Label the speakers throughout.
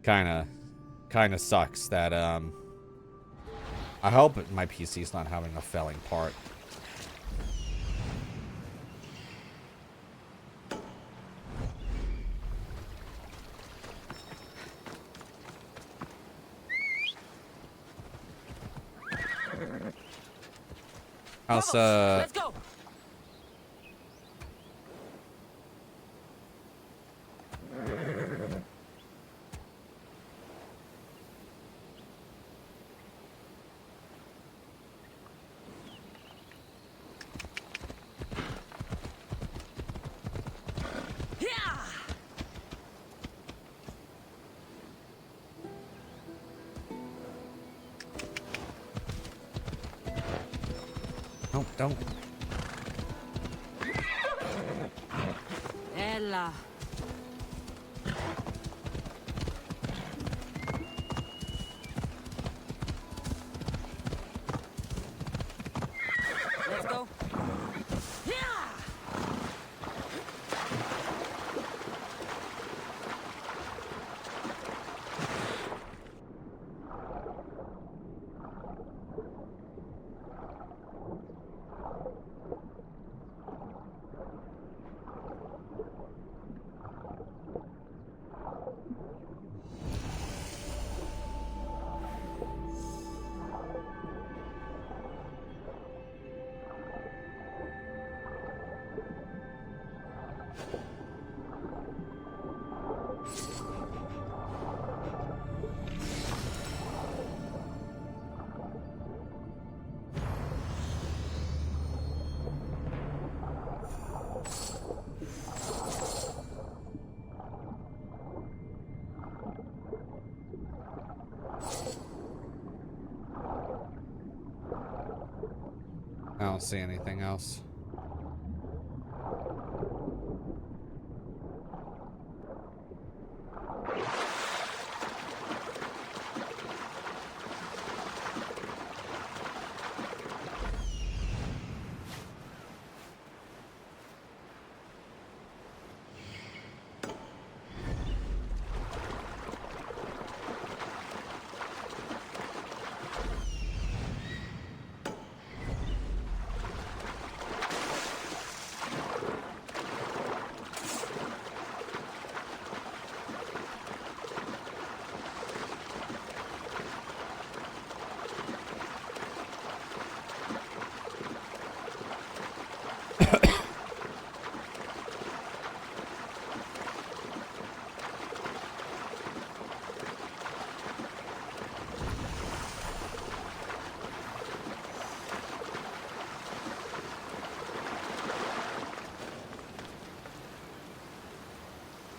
Speaker 1: Kinda sucks that, I hope my PC's not having a failing part. How's,
Speaker 2: Let's go.
Speaker 1: no, don't.
Speaker 2: Ella. Let's go.
Speaker 1: I don't see anything else.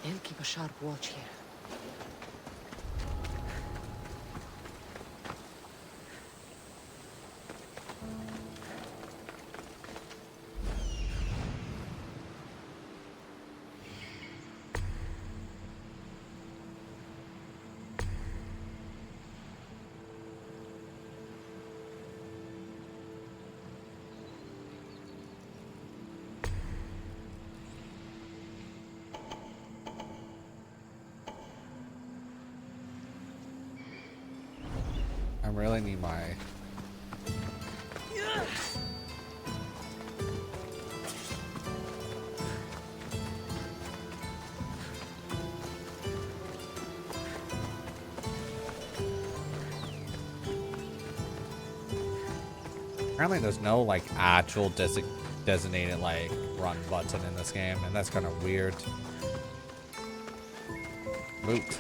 Speaker 2: I'll keep a sharp watch here.
Speaker 1: I really need my... Apparently there's no, like, actual designated, like, run button in this game, and that's kind of weird. Moot.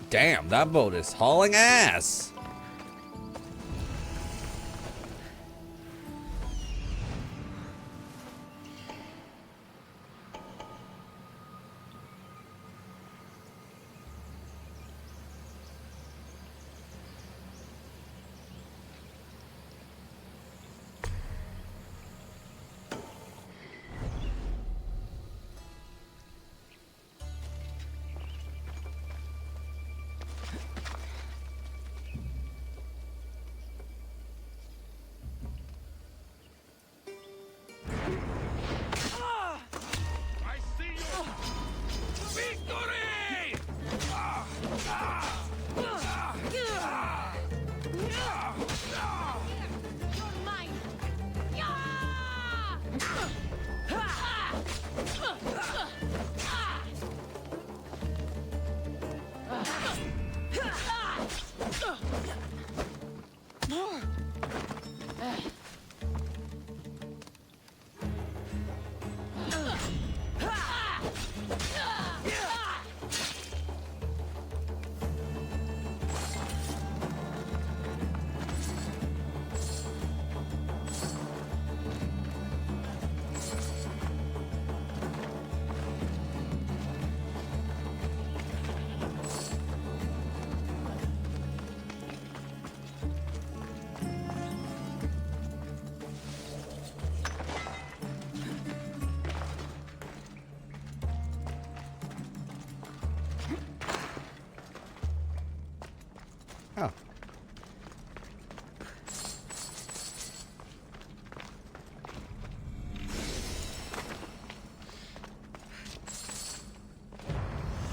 Speaker 1: Damn, that boat is hauling ass!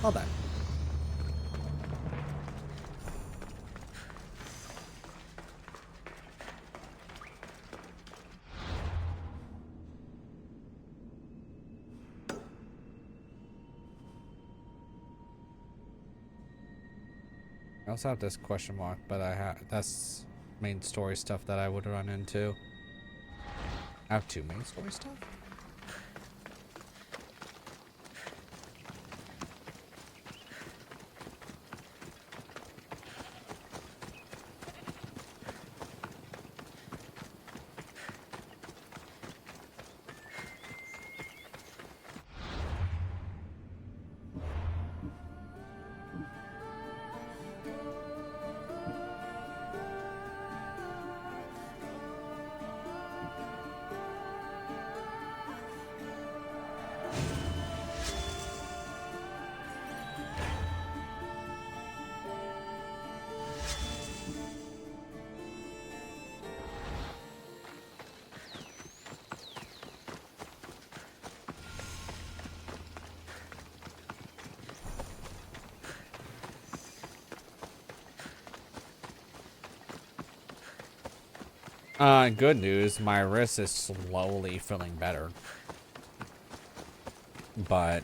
Speaker 1: Well then. I also have this question mark, but that's main story stuff that I would run into. I have 2 main story stuff? Good news, my wrist is slowly feeling better. But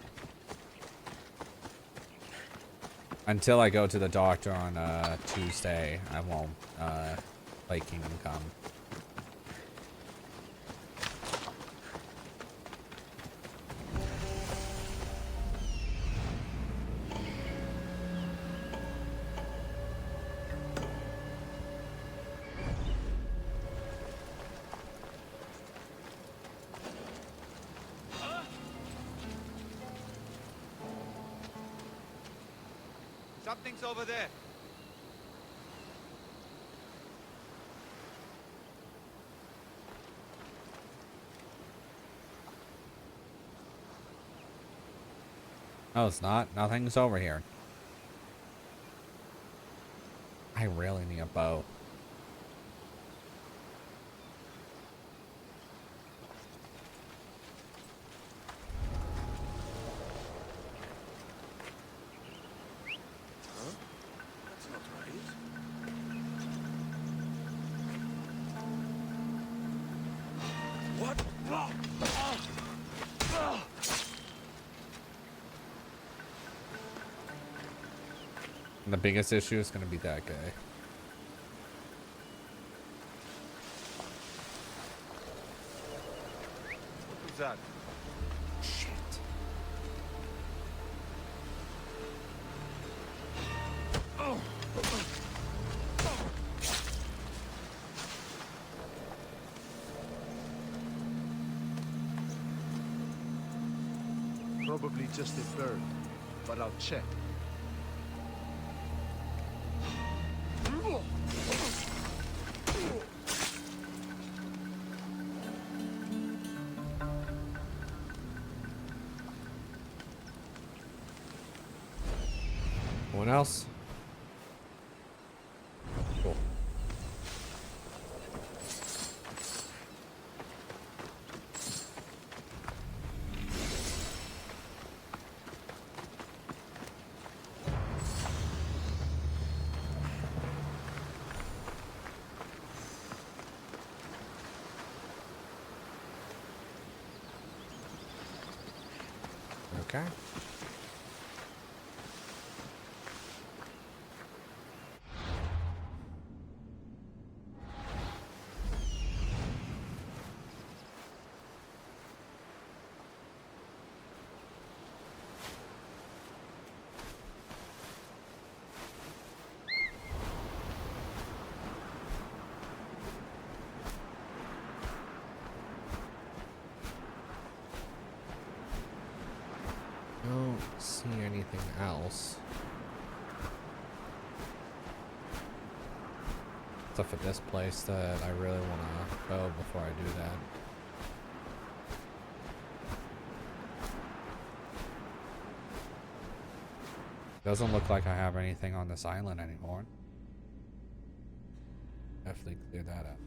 Speaker 1: until I go to the doctor on Tuesday, I won't play Kingdom Come.
Speaker 3: Something's over there.
Speaker 1: No, it's not. Nothing's over here. I really need a boat.
Speaker 3: That's not right. What?
Speaker 1: And the biggest issue is going to be that guy.
Speaker 3: Who's that?
Speaker 1: Shit.
Speaker 4: Probably just a bird, but I'll check.
Speaker 1: Anyone else? Cool. Okay. Don't see anything else. Except for this place that I really want to go before I do that. Doesn't look like I have anything on this island anymore. Definitely clear that up.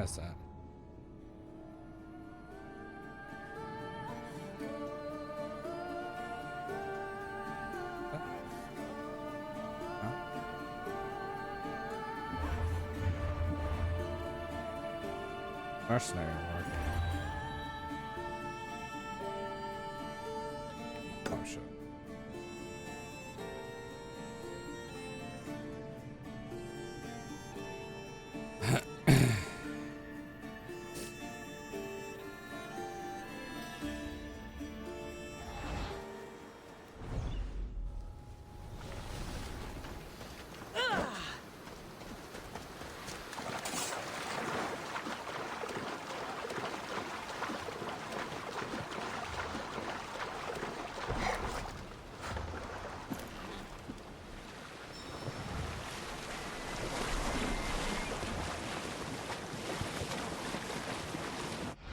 Speaker 1: is that? Mercenary work. Oh shit.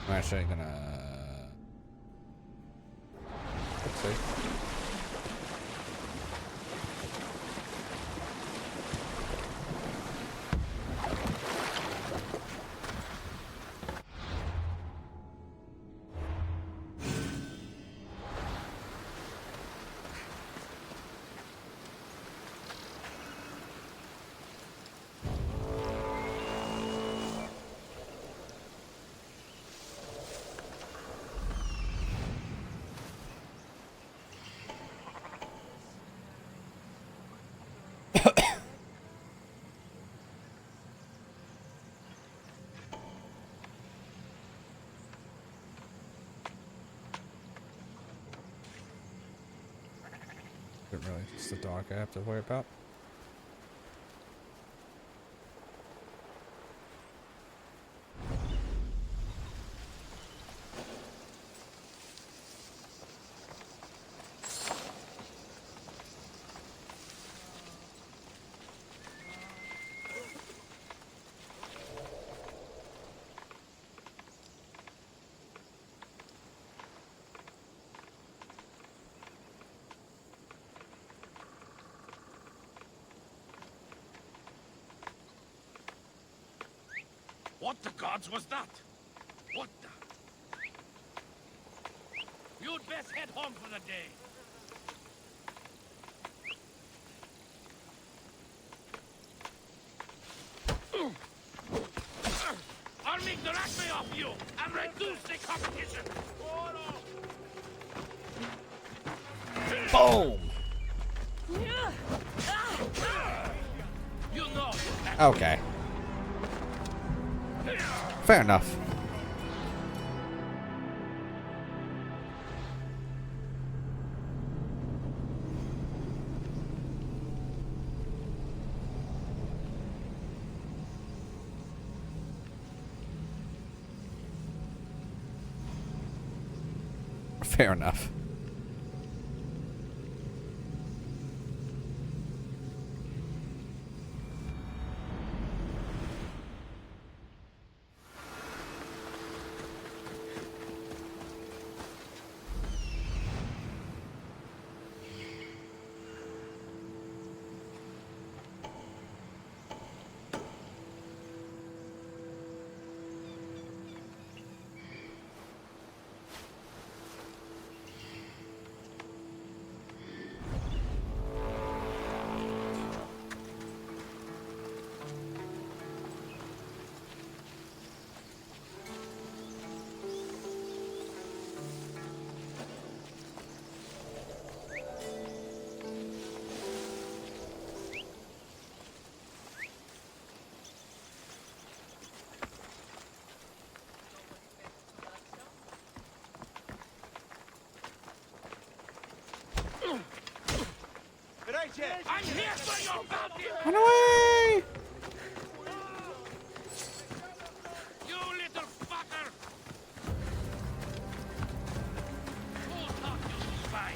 Speaker 1: I'm actually gonna. Let's see. Isn't really just the dog I have to worry about.
Speaker 3: What the gods was that? What the? You'd best head home for the day. I'll make the raspberry off you and reduce the competition.
Speaker 1: Boom!
Speaker 3: You know.
Speaker 1: Okay. Fair enough. Fair enough.
Speaker 3: I'm here for your bounty!
Speaker 1: Run away!
Speaker 3: You little fucker! Who taught you to spy?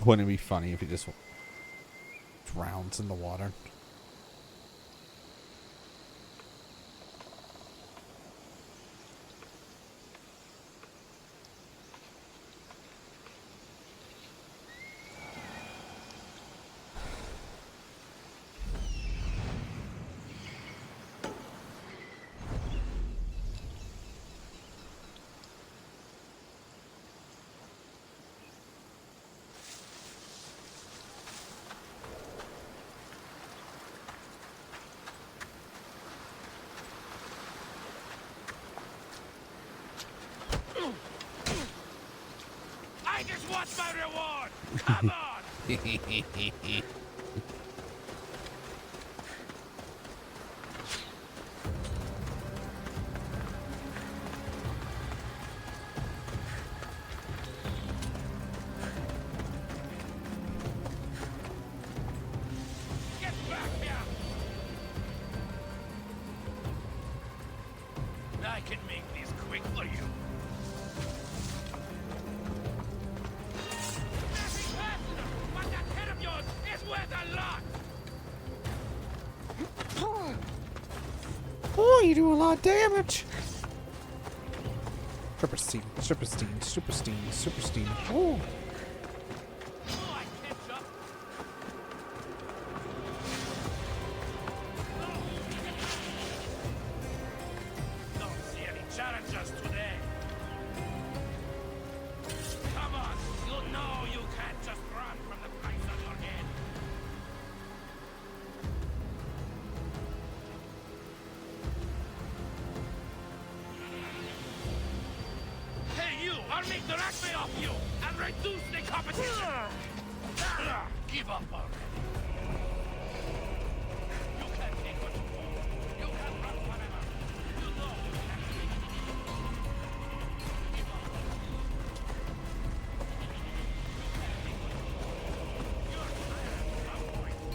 Speaker 1: Wouldn't it be funny if he just drowns in the water?
Speaker 3: I just want my reward! Come on! Get back here! I can make this quick for you. Nothing personal, but that head of yours is worth a lot!
Speaker 1: Oh, you do a lot of damage. Super steam, super steam, super steam, super steam. Oh.
Speaker 3: Oh, I catch up. Don't see any challengers today. Come on, you know you can't just run from the price on your head. Hey you, I'll make the rugby off you and reduce the competition. Give up already. You can't take what you want. You can run forever. You know you can't take it. Give up. You're tired at some point.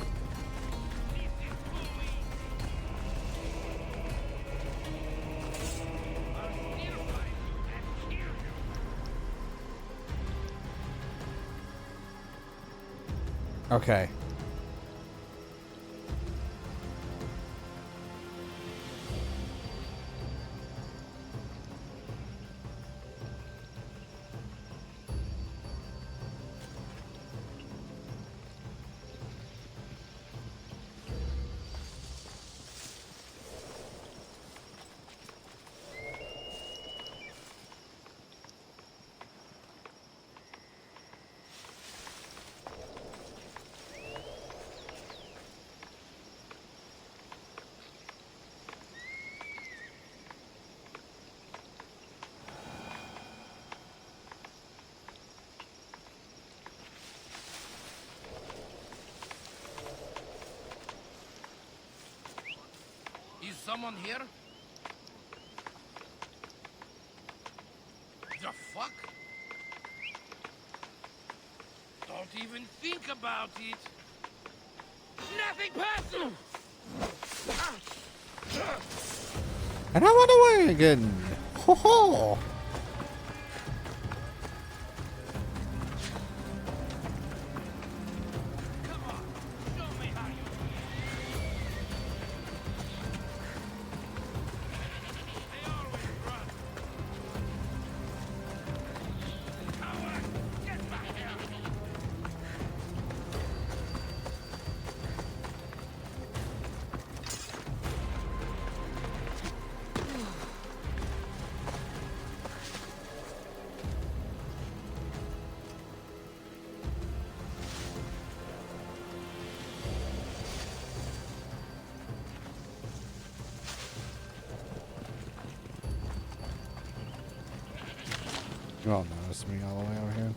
Speaker 3: This is too easy. I'll still find you and kill you.
Speaker 1: Okay.
Speaker 3: Is someone here? The fuck? Don't even think about it. Nothing personal!
Speaker 1: And I went away again. Ho ho.
Speaker 3: Come on, show me how you They always run. Coward, get back here!
Speaker 1: You all notice me all the way over here.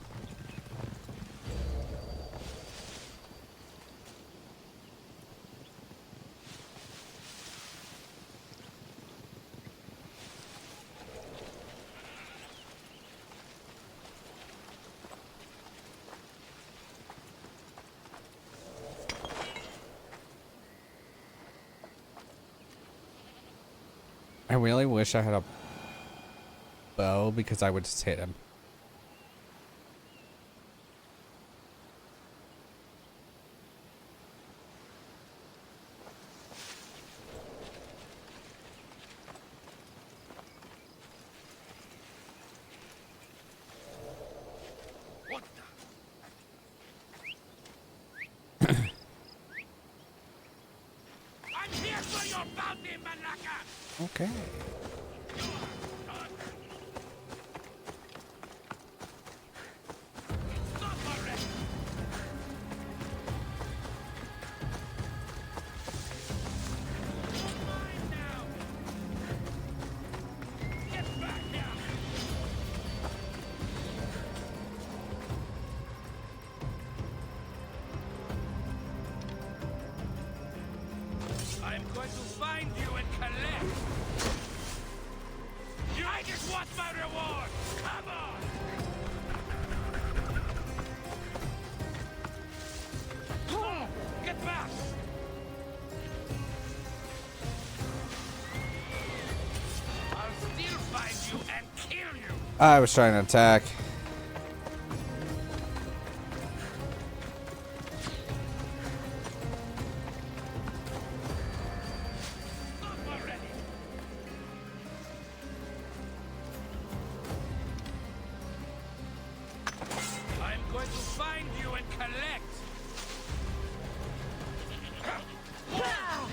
Speaker 1: I really wish I had a bow because I would just hit him.
Speaker 3: here for your bounty, Malaka!
Speaker 1: Okay.
Speaker 3: Stop already! You're mine now! Get back here! I'm going to find you and collect! I just want my reward! Come on! Get back! I'll still find you and kill you!
Speaker 1: I was trying to attack.
Speaker 3: Stop already! I'm going to find you and collect! Stop!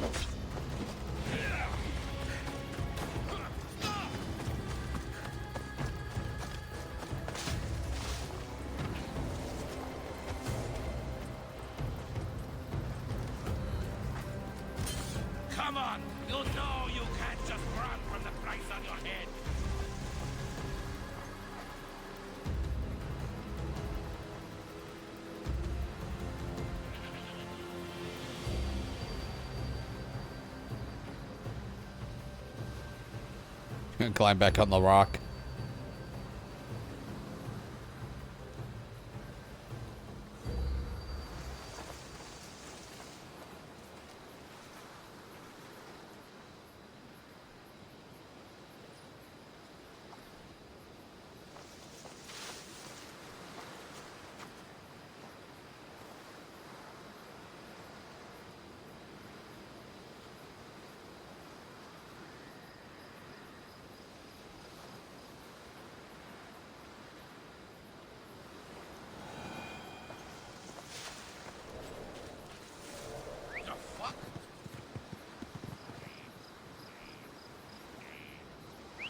Speaker 3: Come on! You know you can't just run from the price on your head!
Speaker 1: Climb back on the rock.
Speaker 3: The fuck?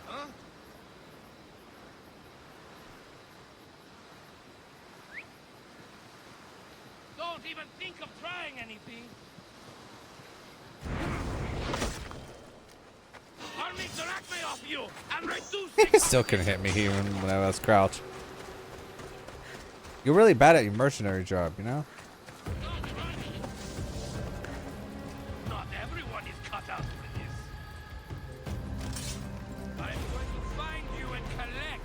Speaker 3: Huh? Don't even think of trying anything. I'll make the acme off you and reduce
Speaker 1: He
Speaker 3: the
Speaker 1: still couldn't hit me even when I was crouched. You're really bad at your mercenary job, you know?
Speaker 3: Not everyone is cut out for this. I'm going to find you and collect.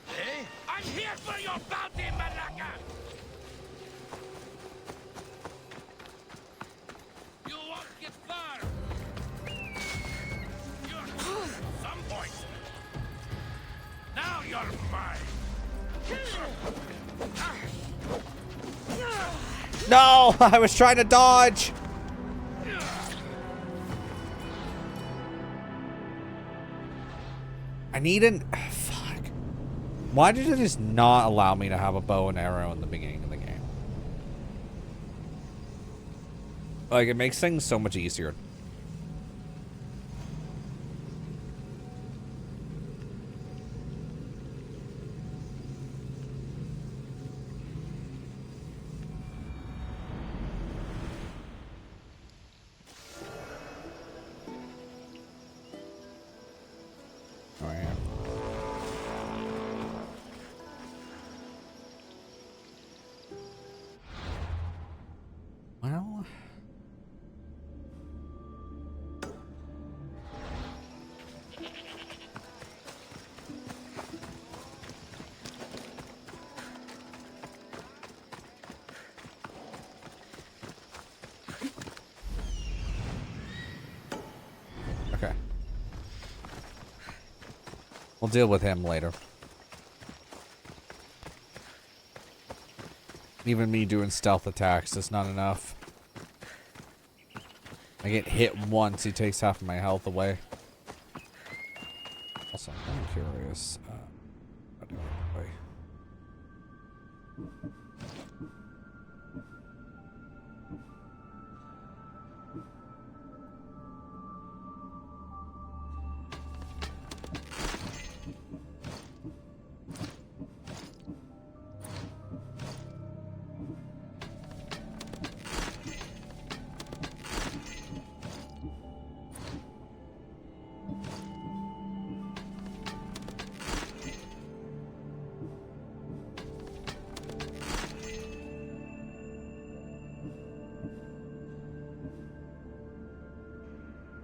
Speaker 3: Hey, I'm here for your bounty, Malaka! You won't get far! You're some point. Now you're mine!
Speaker 1: No! I was trying to dodge! I need an... Fuck. Why did it just not allow me to have a bow and arrow in the beginning of the game? Like, it makes things so much easier. Oh, yeah. Well... We'll deal with him later. Even me doing stealth attacks is not enough. I get hit once, he takes half of my health away. Also, I'm curious. How do I play?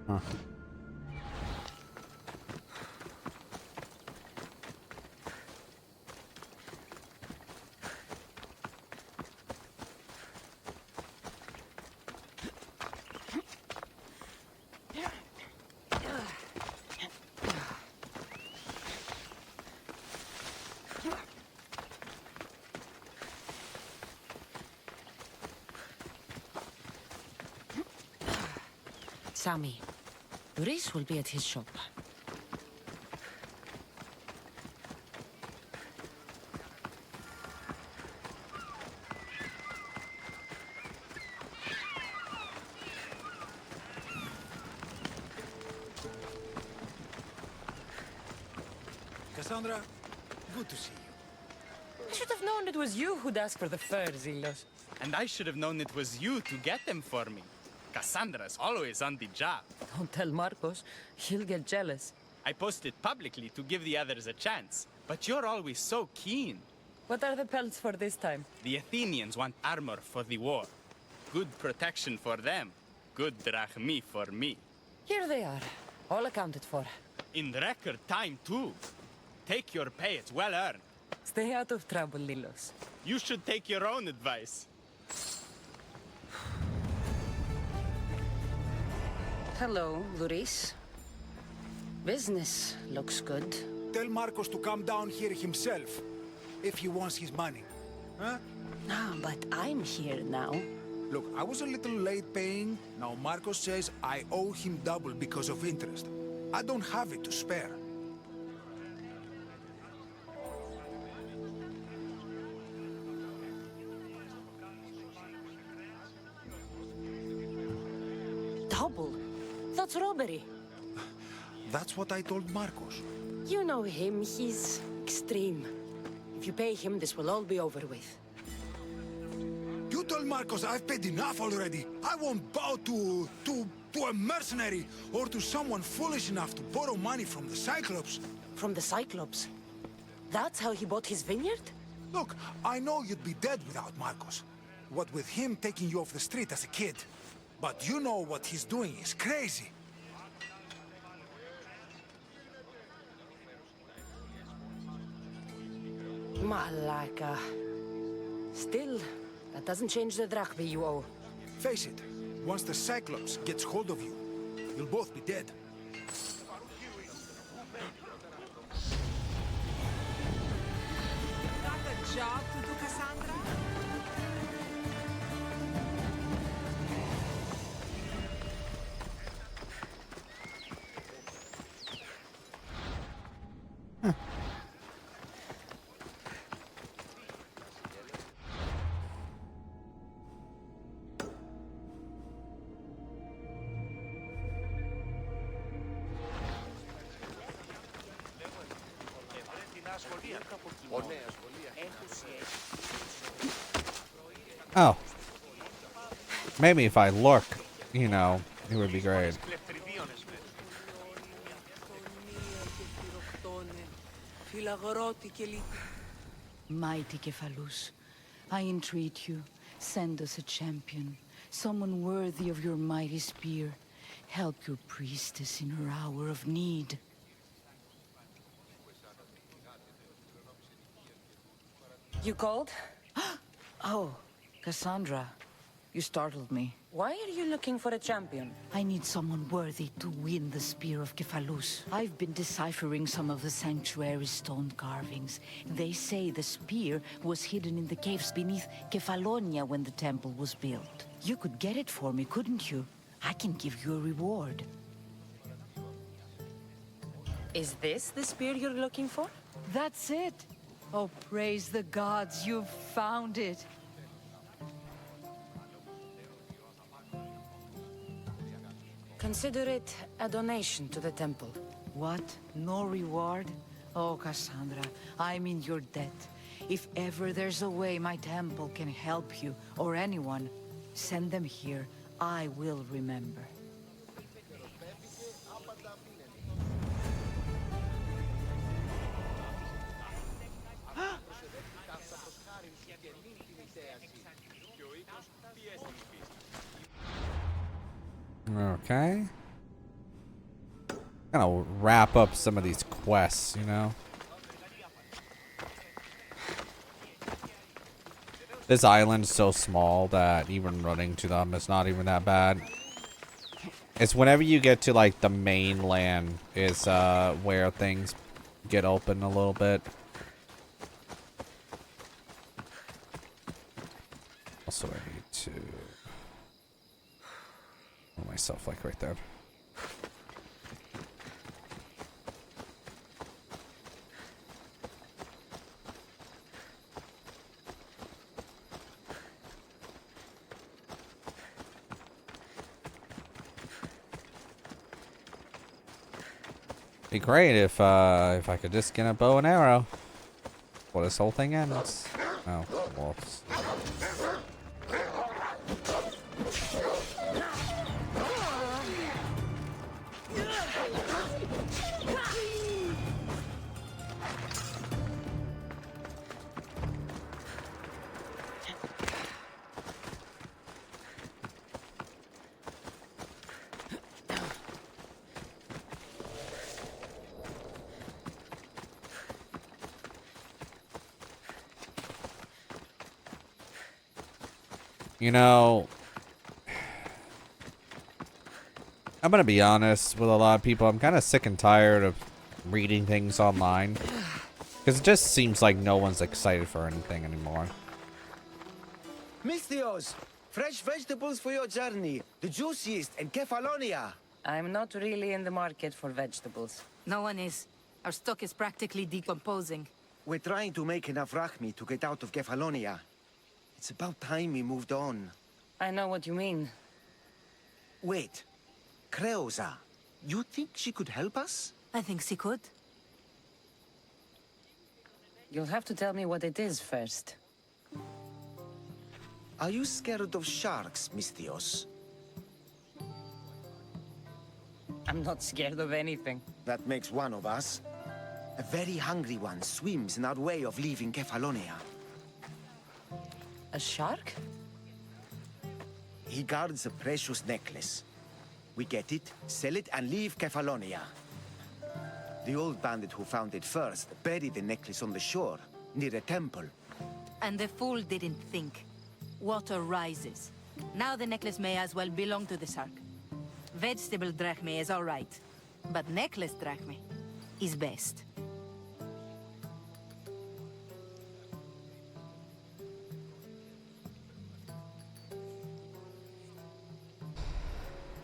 Speaker 1: Huh.
Speaker 2: Sammy, Luis will be at his shop.
Speaker 5: Cassandra, good to see you.
Speaker 2: I should have known it was you who'd ask for the fur, Zilos.
Speaker 6: And I should have known it was you to get them for me. Cassandra's always on the job.
Speaker 2: Don't tell Marcos. He'll get jealous.
Speaker 6: I posted publicly to give the others a chance, but you're always so keen.
Speaker 2: What are the pelts for this time?
Speaker 6: The Athenians want armor for the war. Good protection for them. Good drachmi for me.
Speaker 2: Here they are, all accounted for.
Speaker 6: In record time, too. Take your pay, it's well earned.
Speaker 2: Stay out of trouble, Lilos.
Speaker 6: You should take your own advice.
Speaker 2: Hello, Luis. Business looks good.
Speaker 5: Tell Marcos to come down here himself, if he wants his money. Huh?
Speaker 2: Ah, but I'm here now.
Speaker 5: Look, I was a little late paying. Now Marcos says I owe him double because of interest. I don't have it to spare.
Speaker 2: Double? That's robbery.
Speaker 5: That's what I told Marcos.
Speaker 2: You know him, he's extreme. If you pay him, this will all be over with.
Speaker 5: You told Marcos I've paid enough already. I won't bow to a mercenary or to someone foolish enough to borrow money from the Cyclops.
Speaker 2: From the Cyclops? That's how he bought his vineyard?
Speaker 5: Look, I know you'd be dead without Marcos. What with him taking you off the street as a kid. But you know what he's doing is crazy.
Speaker 2: Malaka. Still, that doesn't change the drachma you owe.
Speaker 5: Face it, once the Cyclops gets hold of you, you'll both be dead.
Speaker 7: Got a job to do, Cassandra?
Speaker 1: Oh. Maybe if I look, you know, it would be great.
Speaker 8: Mighty Cephalus, I entreat you, send us a champion, someone worthy of your mighty spear. Help your priestess in her hour of need.
Speaker 2: You called?
Speaker 8: Oh, Cassandra. You startled me.
Speaker 2: Why are you looking for a champion?
Speaker 8: I need someone worthy to win the Spear of Kephalus. I've been deciphering some of the sanctuary's stone carvings. They say the spear was hidden in the caves beneath Kefalonia when the temple was built. You could get it for me, couldn't you? I can give you a reward.
Speaker 2: Is this the spear you're looking for?
Speaker 8: That's it. Oh, praise the gods, you've found it.
Speaker 2: Consider it a donation to the temple.
Speaker 8: What? No reward? Oh, Cassandra, I'm in your debt. If ever there's a way my temple can help you, or anyone, send them here. I will remember.
Speaker 1: Okay. Gonna wrap up some of these quests, you know. This island's so small that even running to them is not even that bad. It's whenever you get to like the mainland is where things get open a little bit. Also, I need to put myself like right there. Be great if I could just get a bow and arrow before this whole thing ends. Oh, whoops. You know, I'm gonna be honest with a lot of people. I'm kind of sick and tired of reading things online. Because it just seems like no one's excited for anything anymore.
Speaker 9: Misthios, fresh vegetables for your journey. The juiciest in Kefalonia.
Speaker 2: I'm not really in the market for vegetables.
Speaker 10: No one is. Our stock is practically decomposing.
Speaker 9: We're trying to make enough rachmi to get out of Kefalonia. It's about time we moved on.
Speaker 2: I know what you mean.
Speaker 9: Wait. Creosa, you think she could help us?
Speaker 10: I think she could.
Speaker 2: You'll have to tell me what it is first.
Speaker 9: Are you scared of sharks, Misthios?
Speaker 2: I'm not scared of anything.
Speaker 9: That makes one of us. A very hungry one swims in our way of leaving Kefalonia.
Speaker 2: A shark?
Speaker 9: He guards a precious necklace. We get it, sell it, and leave Kefalonia. The old bandit who found it first buried the necklace on the shore, near a temple.
Speaker 10: And the fool didn't think. Water rises. Now the necklace may as well belong to the shark. Vegetable drachme is all right, but necklace drachme is best.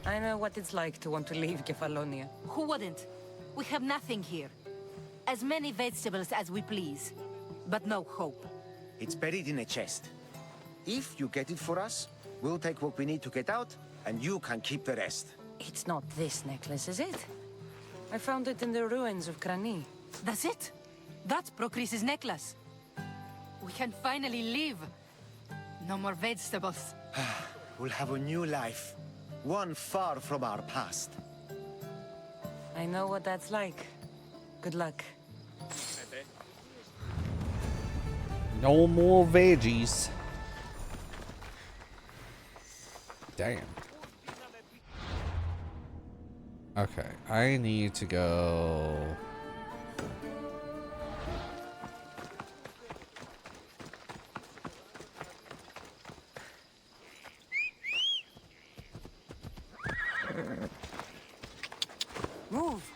Speaker 2: I know what it's like to want to leave Kefalonia.
Speaker 10: Who wouldn't? We have nothing here. As many vegetables as we please, but no hope.
Speaker 9: It's buried in a chest. If you get it for us, we'll take what we need to get out, and you can keep the rest.
Speaker 2: It's not this necklace, is it? I found it in the ruins of Krani.
Speaker 10: That's it? That's Procris's necklace. We can finally leave. No more vegetables.
Speaker 9: We'll have a new life. One far from our past.
Speaker 2: I know what that's like. Good luck.
Speaker 1: No more veggies. Damn. Okay, I need to go.
Speaker 7: Move.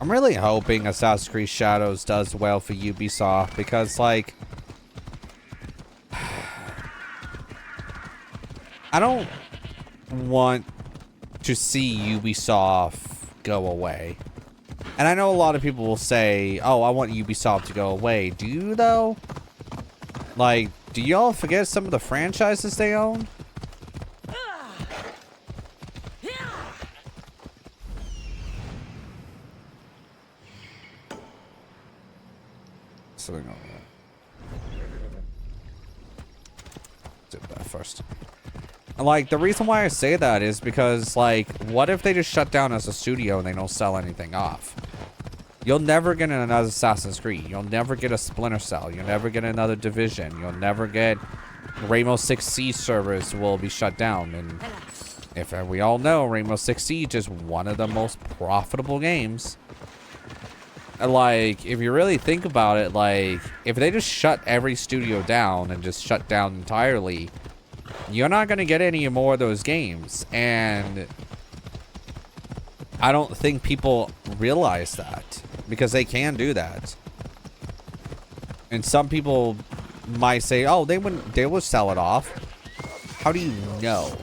Speaker 1: I'm really hoping Assassin's Creed Shadows does well for Ubisoft because, like, I don't want to see Ubisoft go away. And I know a lot of people will say, oh, I want Ubisoft to go away. Do you, though? Like, do y'all forget some of the franchises they own? Something over there. Do that first. Like, the reason why I say that is because, like, what if they just shut down as a studio and they don't sell anything off? You'll never get another Assassin's Creed. You'll never get a Splinter Cell. You'll never get another Division. You'll never get Rainbow Six Siege servers will be shut down. And if we all know, Rainbow Six Siege is one of the most profitable games. Like, if you really think about it, like, if they just shut every studio down and just shut down entirely, you're not going to get any more of those games. And I don't think people realize that because they can do that. And some people might say, oh, they will sell it off. How do you know?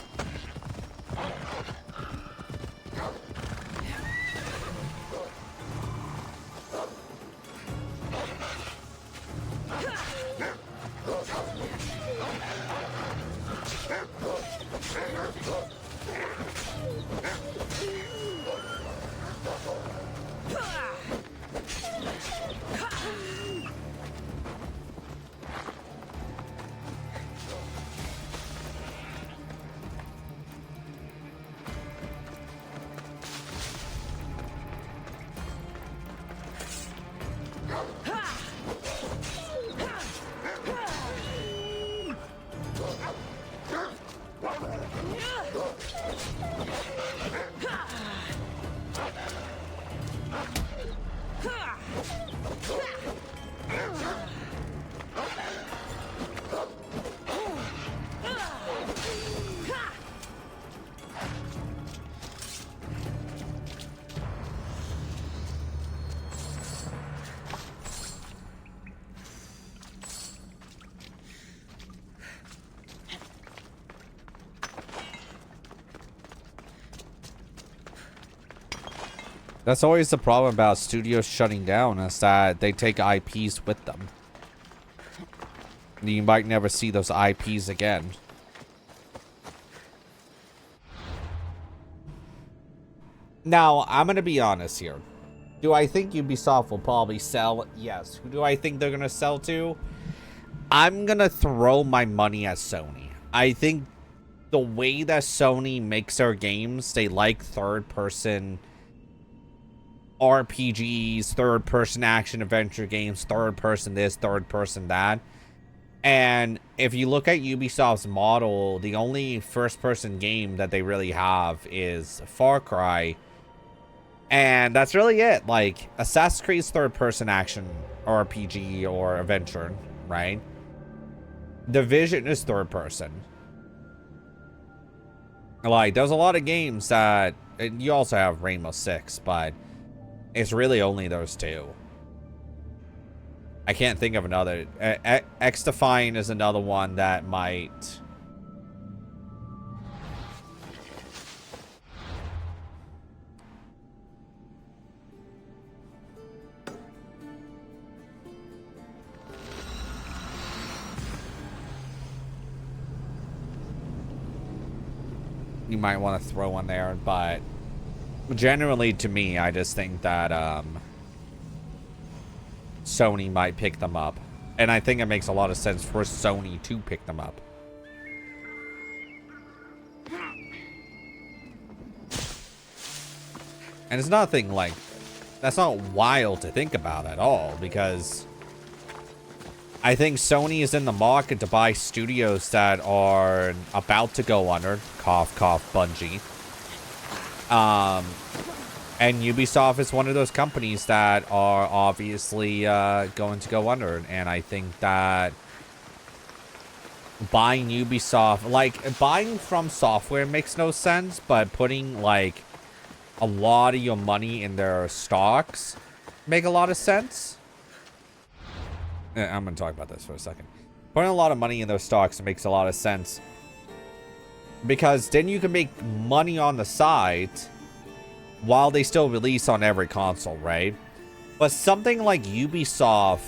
Speaker 1: That's always the problem about studios shutting down, is that they take IPs with them. You might never see those IPs again. Now, I'm going to be honest here. Do I think Ubisoft will probably sell? Yes. Who do I think they're going to sell to? I'm going to throw my money at Sony. I think the way that Sony makes their games, they like third-person RPGs, third-person action-adventure games, third-person this, third-person that. And if you look at Ubisoft's model, the only first-person game that they really have is Far Cry. And that's really it. Like, Assassin's Creed's third-person action RPG or adventure, right? Division is third-person. Like, there's a lot of games that... You also have Rainbow Six, but... it's really only those two. I can't think of another. X-Define is another one that might... you might want to throw one there, but... generally, to me, I just think that Sony might pick them up. And I think it makes a lot of sense for Sony to pick them up. And it's nothing like... that's not wild to think about at all, because I think Sony is in the market to buy studios that are about to go under. Cough, cough, Bungie. And Ubisoft is one of those companies that are obviously going to go under. And I think that buying Ubisoft, like, buying From Software makes no sense, but putting, like, a lot of your money in their stocks make a lot of sense. I'm going to talk about this for a second. Putting a lot of money in those stocks makes a lot of sense, because then you can make money on the side while they still release on every console, right? But something like Ubisoft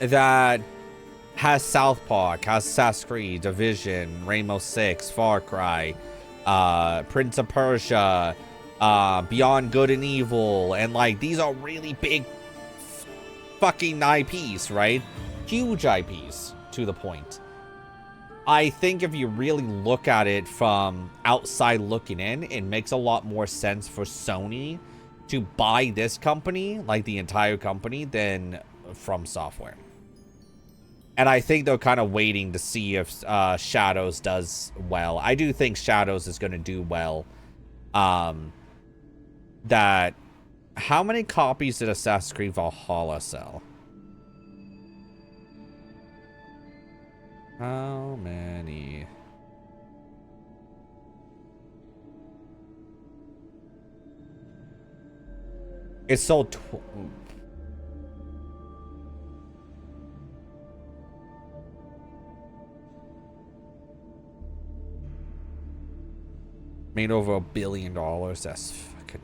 Speaker 1: that has South Park, has Assassin's Creed, Division, Rainbow Six, Far Cry, Prince of Persia, Beyond Good and Evil, and like these are really big fucking IPs, right? Huge IPs to the point. I think if you really look at it from outside looking in, it makes a lot more sense for Sony to buy this company, like the entire company, than From Software. And I think they're kind of waiting to see if Shadows does well. I do think Shadows is going to do well. That, how many copies did Assassin's Creed Valhalla sell? How many? It sold made over $1 billion. That's fucking.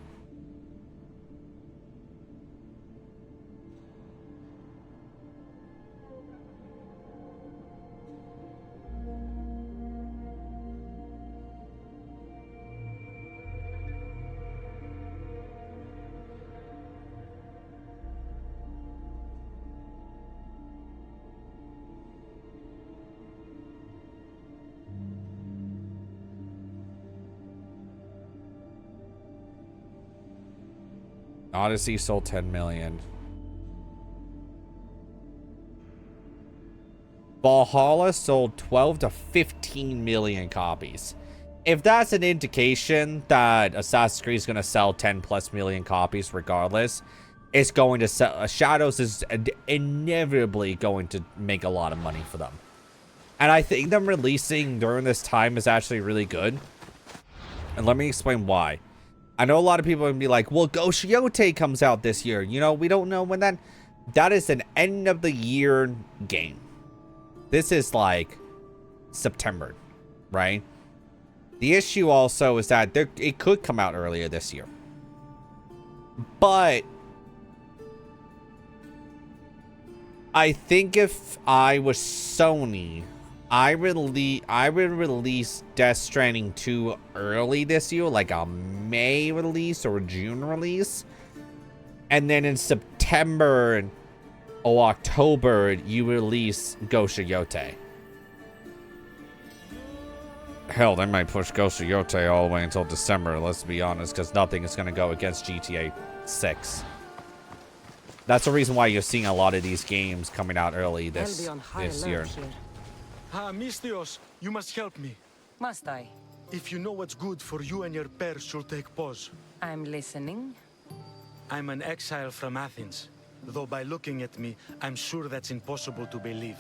Speaker 1: Odyssey sold 10 million. Valhalla sold 12 to 15 million copies. If that's an indication that Assassin's Creed is going to sell 10 plus million copies regardless, it's going to sell. Shadows is inevitably going to make a lot of money for them. And I think them releasing during this time is actually really good. And let me explain why. I know a lot of people are going to be like, well, Ghost Yote comes out this year. You know, we don't know when that is an end of the year game. This is like September, right? The issue also is that it could come out earlier this year. But I think if I was Sony, I would release Death Stranding 2 early this year, like a May release or a June release. And then in September or October, you release Ghost of Yote. Hell, they might push Ghost of Yote all the way until December, let's be honest, because nothing is going to go against GTA 6. That's the reason why you're seeing a lot of these games coming out early this year.
Speaker 11: Mistios, you must help me.
Speaker 2: Must I?
Speaker 11: If you know what's good for you and your pairs, you'll take pause.
Speaker 2: I'm listening.
Speaker 11: I'm an exile from Athens. Though by looking at me, I'm sure that's impossible to believe.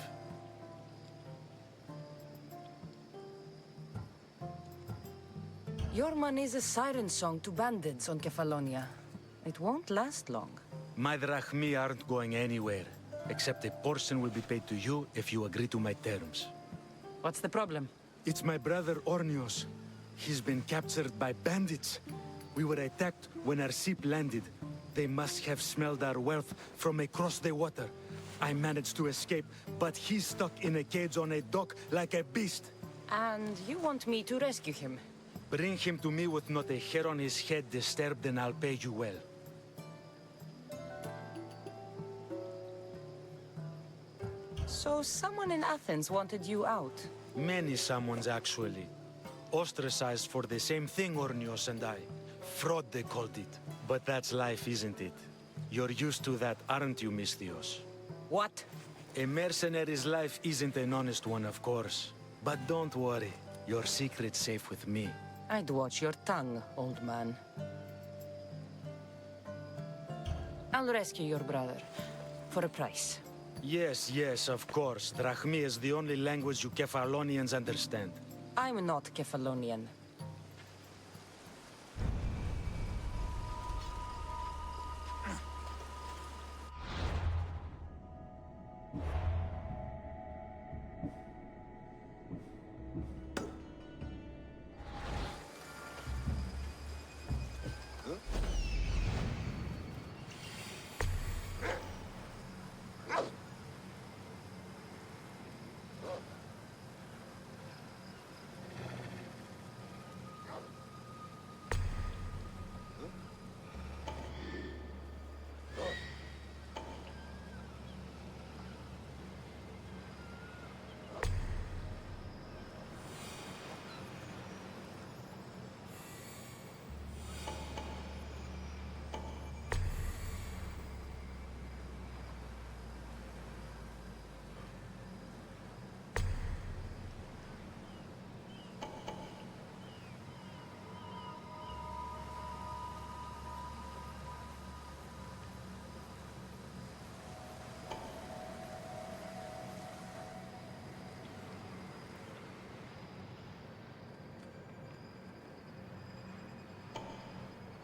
Speaker 2: Your money is a siren song to bandits on Kefalonia. It won't last long.
Speaker 11: My drachmi aren't going anywhere. Except a portion will be paid to you if you agree to my terms.
Speaker 2: What's the problem?
Speaker 11: It's my brother Ornios. He's been captured by bandits. We were attacked when our ship landed. They must have smelled our wealth from across the water. I managed to escape, but he's stuck in a cage on a dock like a beast.
Speaker 2: And you want me to rescue him?
Speaker 11: Bring him to me with not a hair on his head disturbed, and I'll pay you well.
Speaker 2: So someone in Athens wanted you out?
Speaker 11: Many someones, actually. Ostracized for the same thing, Ornios and I. Fraud, they called it. But that's life, isn't it? You're used to that, aren't you, Misthios?
Speaker 2: What?
Speaker 11: A mercenary's life isn't an honest one, of course. But don't worry. Your secret's safe with me.
Speaker 2: I'd watch your tongue, old man. I'll rescue your brother. For a price.
Speaker 11: Yes, yes, of course. Drachmi is the only language you Kefalonians understand.
Speaker 2: I'm not Kefalonian.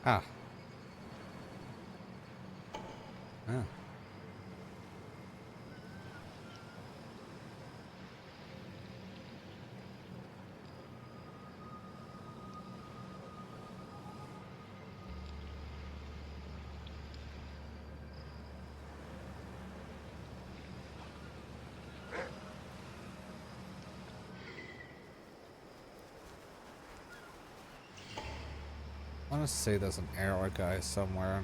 Speaker 1: Ah. Ah. I want to say there's an arrow guy somewhere.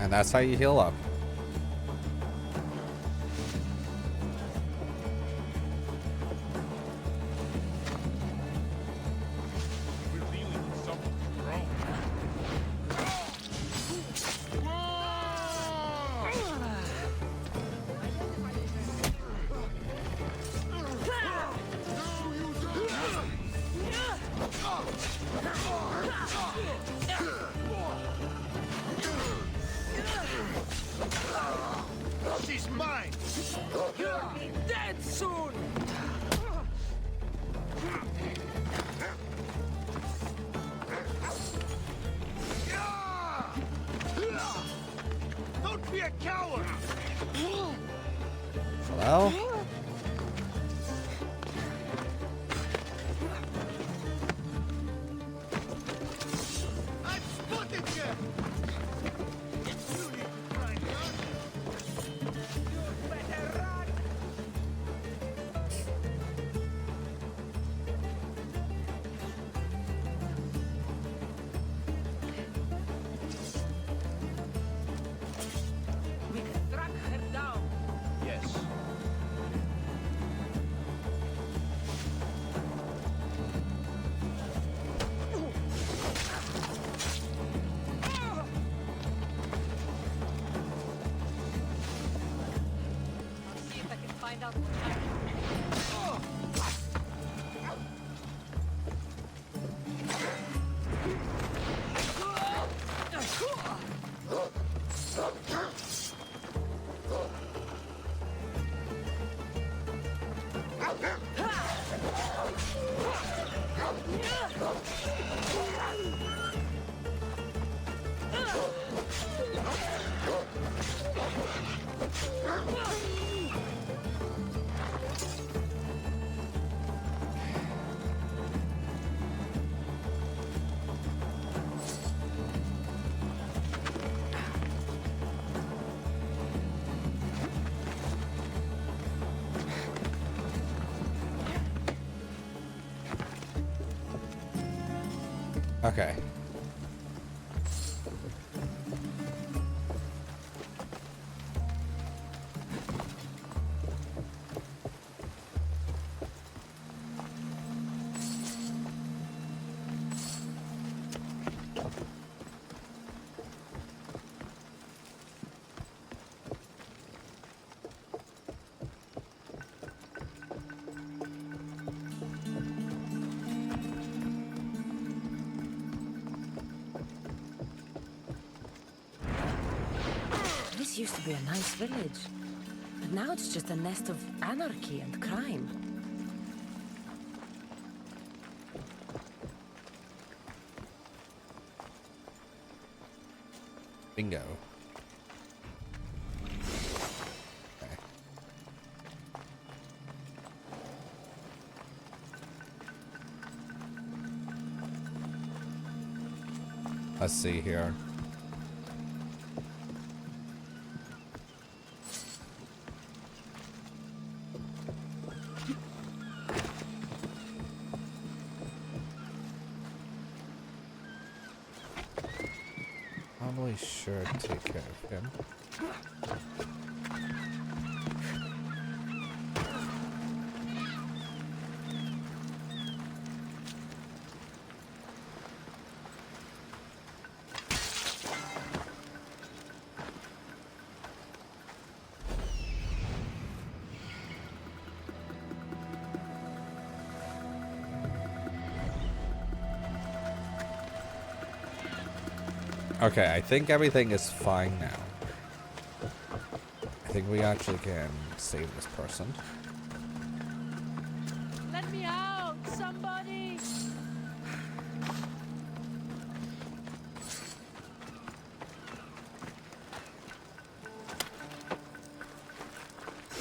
Speaker 1: And that's how you heal up.
Speaker 3: She's mine!
Speaker 2: You'll be dead soon!
Speaker 3: Don't be a coward!
Speaker 1: Well.
Speaker 3: I've spotted you! It's you need to find her. You better run!
Speaker 2: We can track her down.
Speaker 4: Yes.
Speaker 10: I'll see if I can find out what happened.
Speaker 1: Okay.
Speaker 2: This used to be a nice village. But now it's just a nest of anarchy and crime.
Speaker 1: Bingo. Okay. Let's see here. Probably should take care of him. Okay, I think everything is fine now. I think we actually can save this person.
Speaker 10: Let me out, somebody!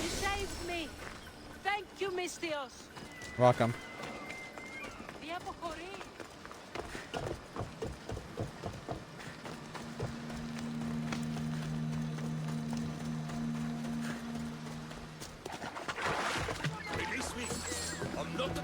Speaker 10: You saved me! Thank you, Mistios!
Speaker 1: Welcome.
Speaker 10: Di αποχωρεί.
Speaker 3: Release me! I'm not the...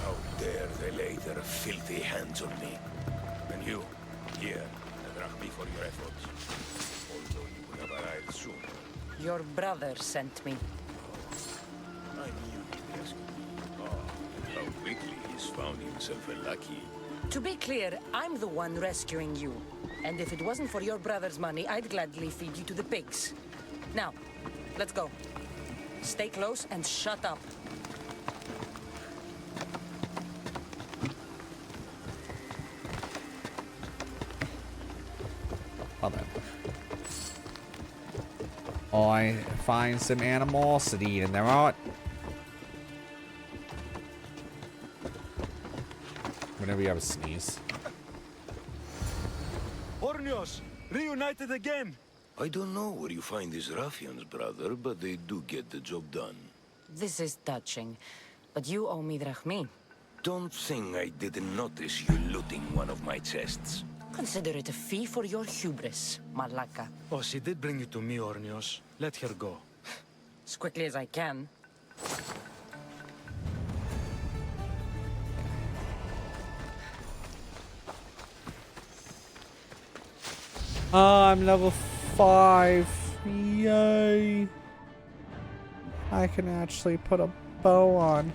Speaker 3: How dare they lay their filthy hands on me? And you, here, thank me for your efforts. Although you would have arrived soon.
Speaker 2: Your brother sent me.
Speaker 3: I knew he'd rescue me. Oh, and how quickly he's found himself a lucky.
Speaker 2: To be clear, I'm the one rescuing you. And if it wasn't for your brother's money, I'd gladly feed you to the pigs. Now, let's go. Stay close and shut up.
Speaker 1: Well then. I find some animosity in there, right? Whenever you have a sneeze.
Speaker 11: Ornios, reunited again.
Speaker 3: I don't know where you find these ruffians, brother, but they do get the job done.
Speaker 2: This is touching, but you owe me drachmi.
Speaker 3: Don't think I didn't notice you looting one of my chests.
Speaker 2: Consider it a fee for your hubris, Malaka.
Speaker 11: Oh, she did bring it to me, Ornios. Let her go.
Speaker 2: As quickly as I can.
Speaker 1: I'm level 5. Yay. I can actually put a bow on.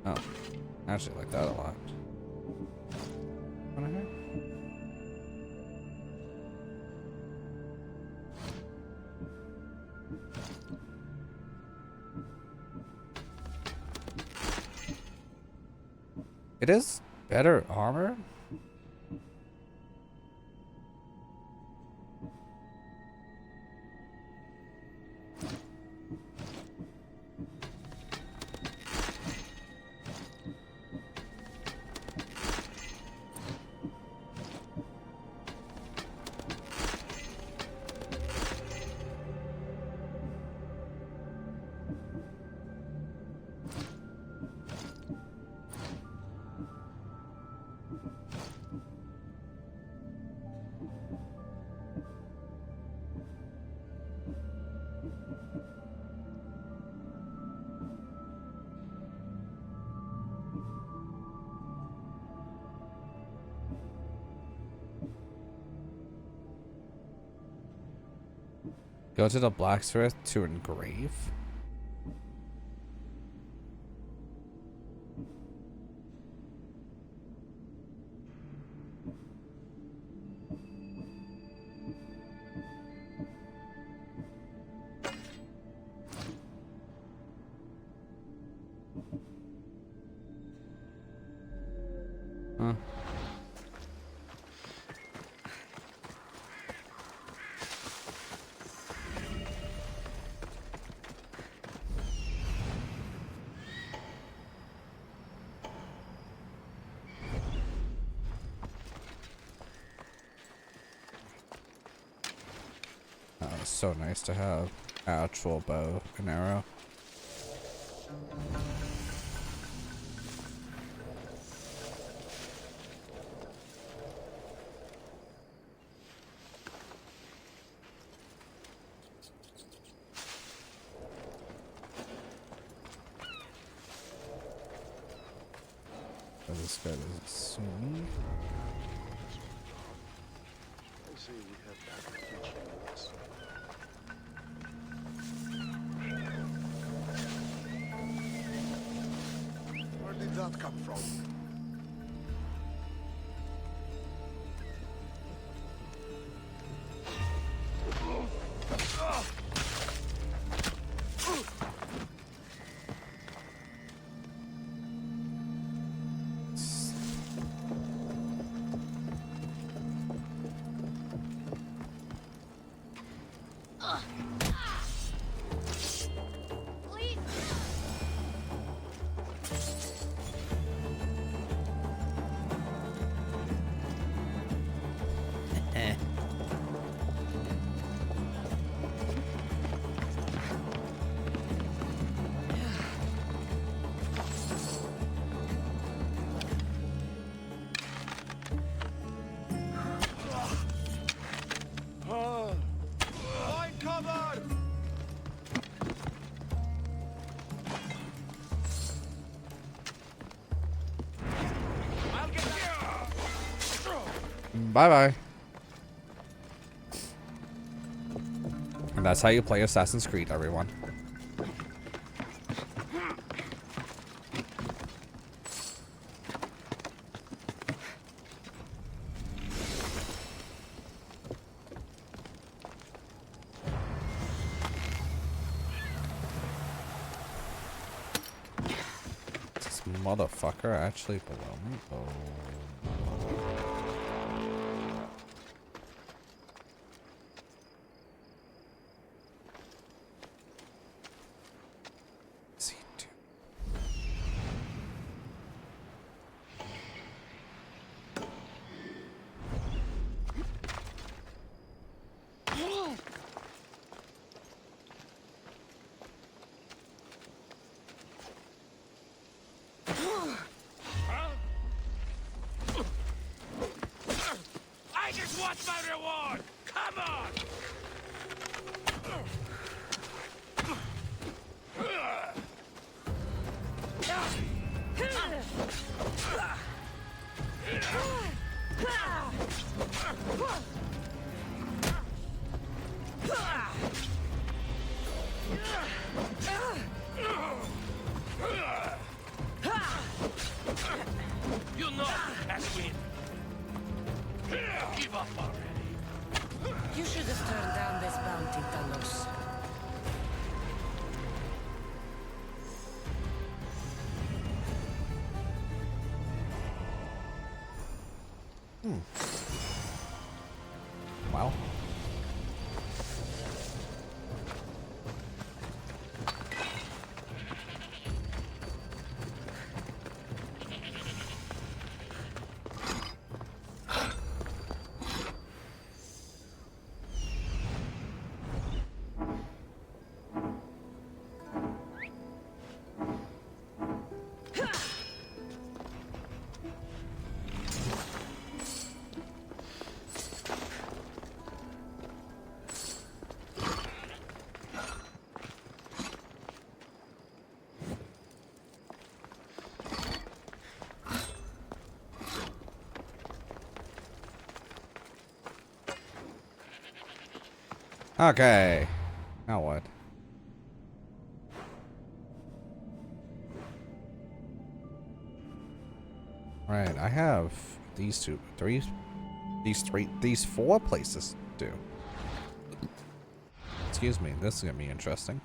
Speaker 1: Oh, I actually like that a lot. What the heck? It is better armor. Go to the blacksmith to engrave. Huh. Oh, it's so nice to have actual bow and arrow. So this guy doesn't see me.
Speaker 4: I say we have that feature with us. Where did that come from?
Speaker 11: Find cover!
Speaker 1: Bye-bye. And that's how you play Assassin's Creed, everyone. motherfucker actually below me? Oh. C2.
Speaker 3: I just want my reward! Come on! You know that's win. Give up already.
Speaker 2: You should have turned down this bounty, Talos.
Speaker 1: Wow. Okay. Now what? Right, I have these these four places to do. Excuse me, this is gonna be interesting.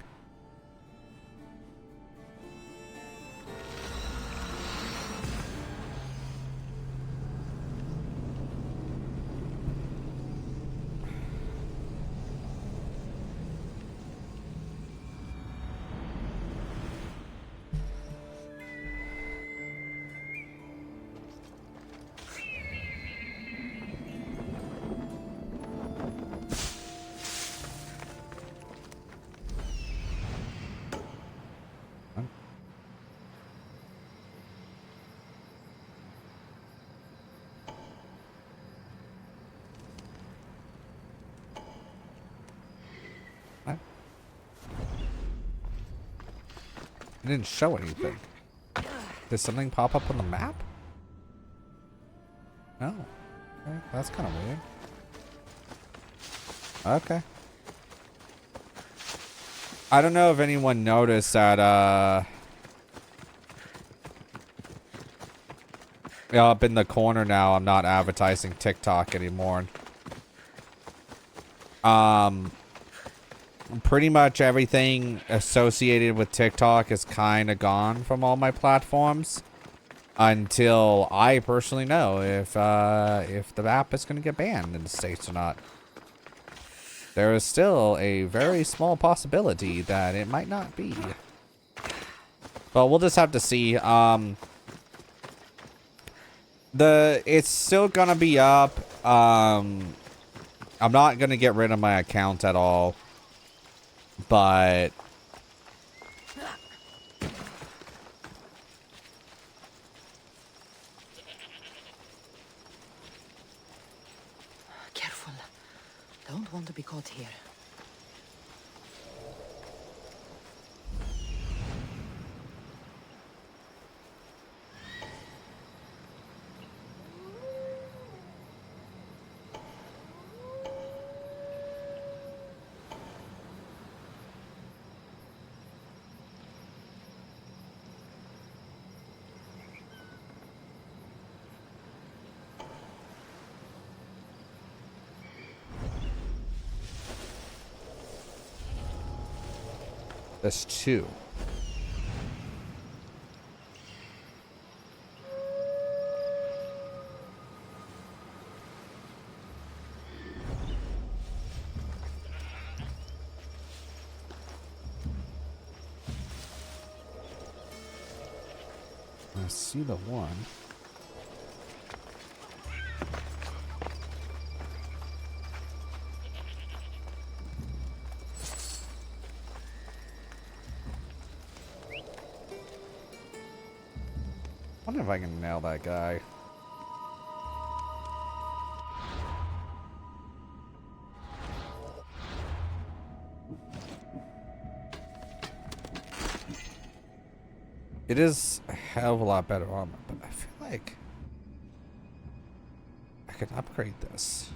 Speaker 1: It didn't show anything. Did something pop up on the map? No. Okay, that's kind of weird. Okay. I don't know if anyone noticed that, yeah, up in the corner now, I'm not advertising TikTok anymore. Pretty much everything associated with TikTok is kind of gone from all my platforms until I personally know if the app is going to get banned in the States or not. There is still a very small possibility that it might not be. But we'll just have to see. It's still going to be up. I'm not going to get rid of my account at all. But
Speaker 8: Careful. Don't want to be caught here.
Speaker 1: there's two. I see the one. I wonder if I can nail that guy. It is a hell of a lot better armor, but I feel like I could upgrade this.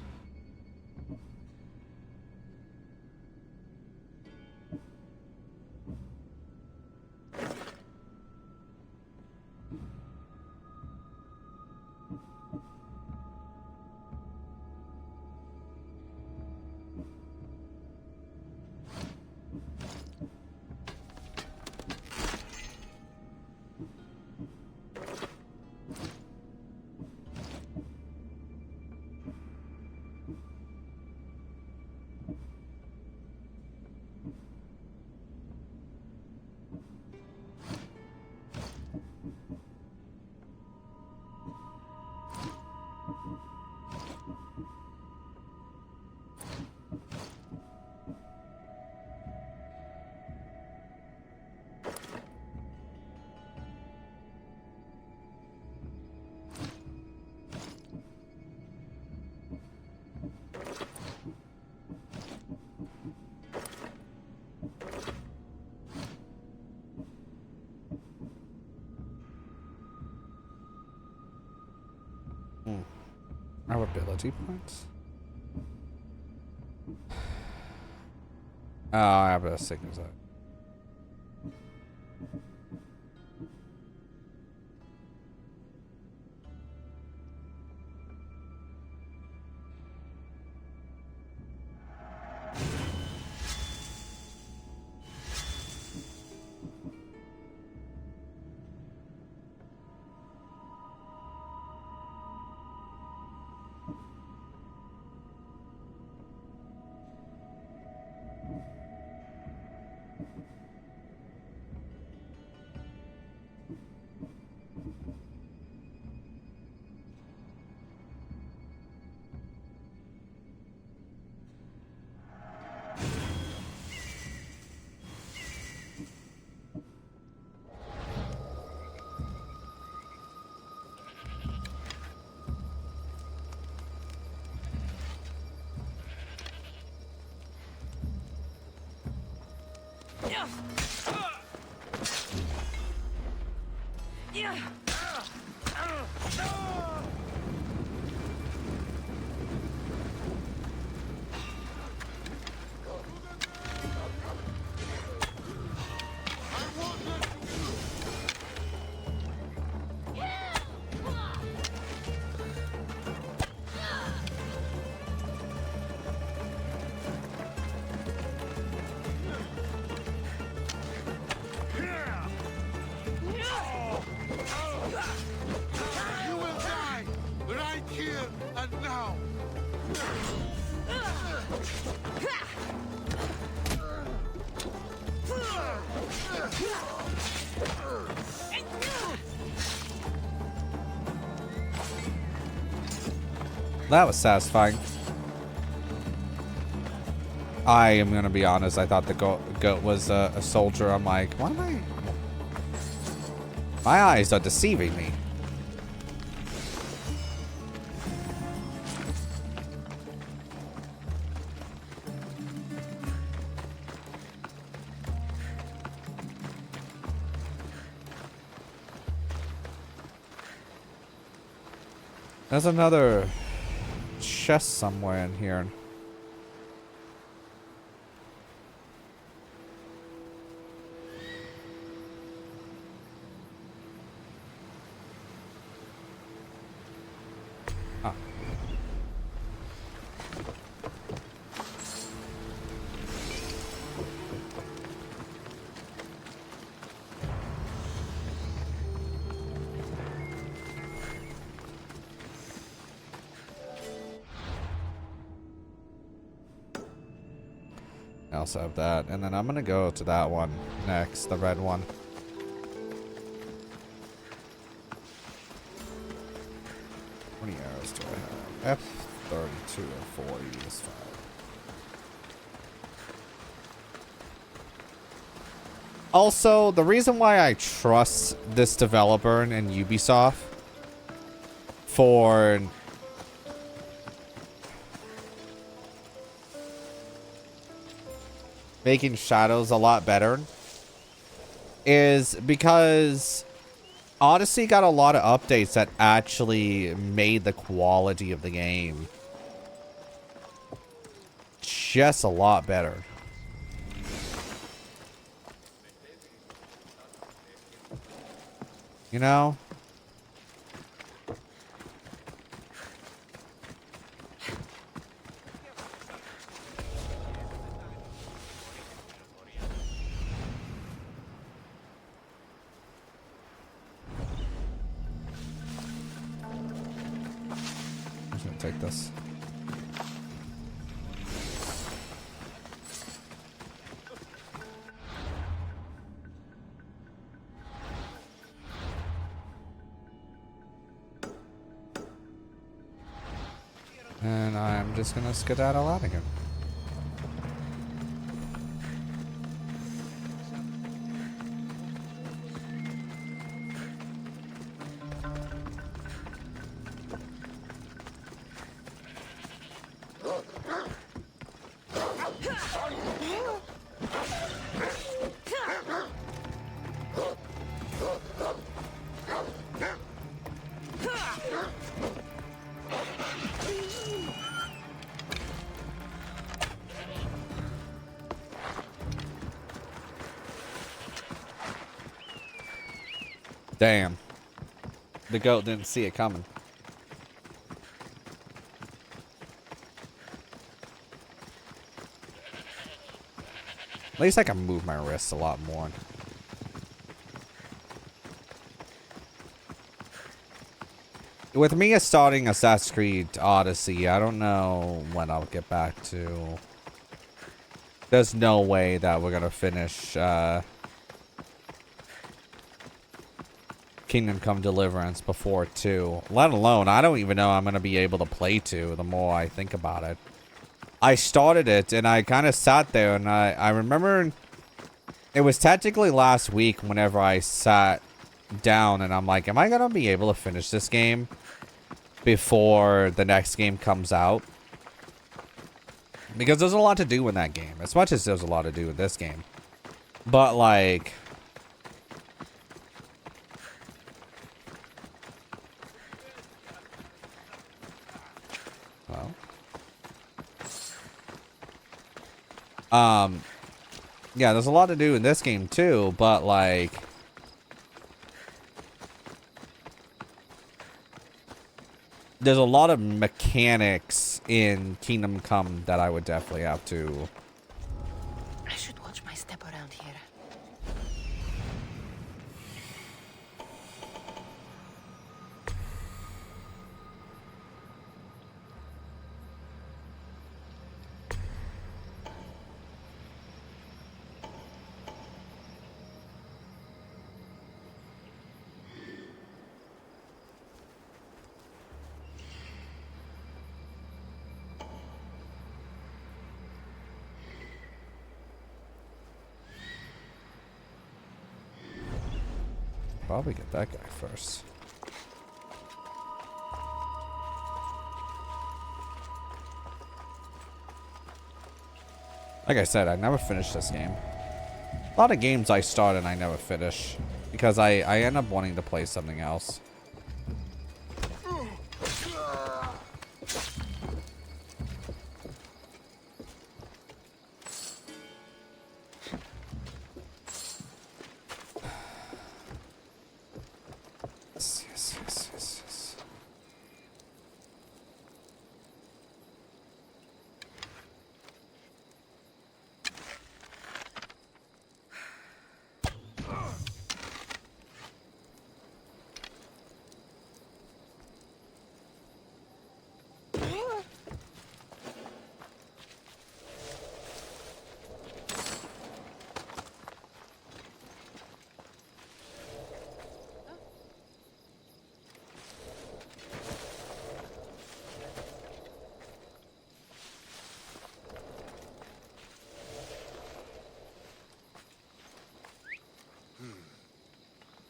Speaker 1: Our ability points? Oh, I have a sickness out. That was satisfying. I am gonna be honest, I thought the goat was a soldier. I'm like, why am I... My eyes are deceiving me. There's another chest somewhere in here. Ah. I also have that, and then I'm gonna go to that one next, the red one. How many arrows do I have? F32 or 40 is fine. Also, the reason why I trust this developer and Ubisoft for making Shadows a lot better is because Odyssey got a lot of updates that actually made the quality of the game just a lot better. You know? I'm just gonna take this. And I'm just gonna skedaddle out again. Damn. The goat didn't see it coming. At least I can move my wrists a lot more. With me starting Assassin's Creed Odyssey, I don't know when I'll get back to... There's no way that we're gonna finish, Kingdom Come Deliverance before 2. Let alone, I don't even know I'm gonna be able to play 2 the more I think about it. I started it and I kind of sat there and I remember it was technically last week whenever I sat down and I'm like, am I gonna be able to finish this game before the next game comes out? Because there's a lot to do in that game, as much as there's a lot to do in this game. But like... yeah, there's a lot to do in this game too, but like... There's a lot of mechanics in Kingdom Come that I would definitely have to...
Speaker 8: I should watch my step around here.
Speaker 1: Probably get that guy first. Like I said, I never finished this game. A lot of games I start and I never finish. Because I end up wanting to play something else. Yes.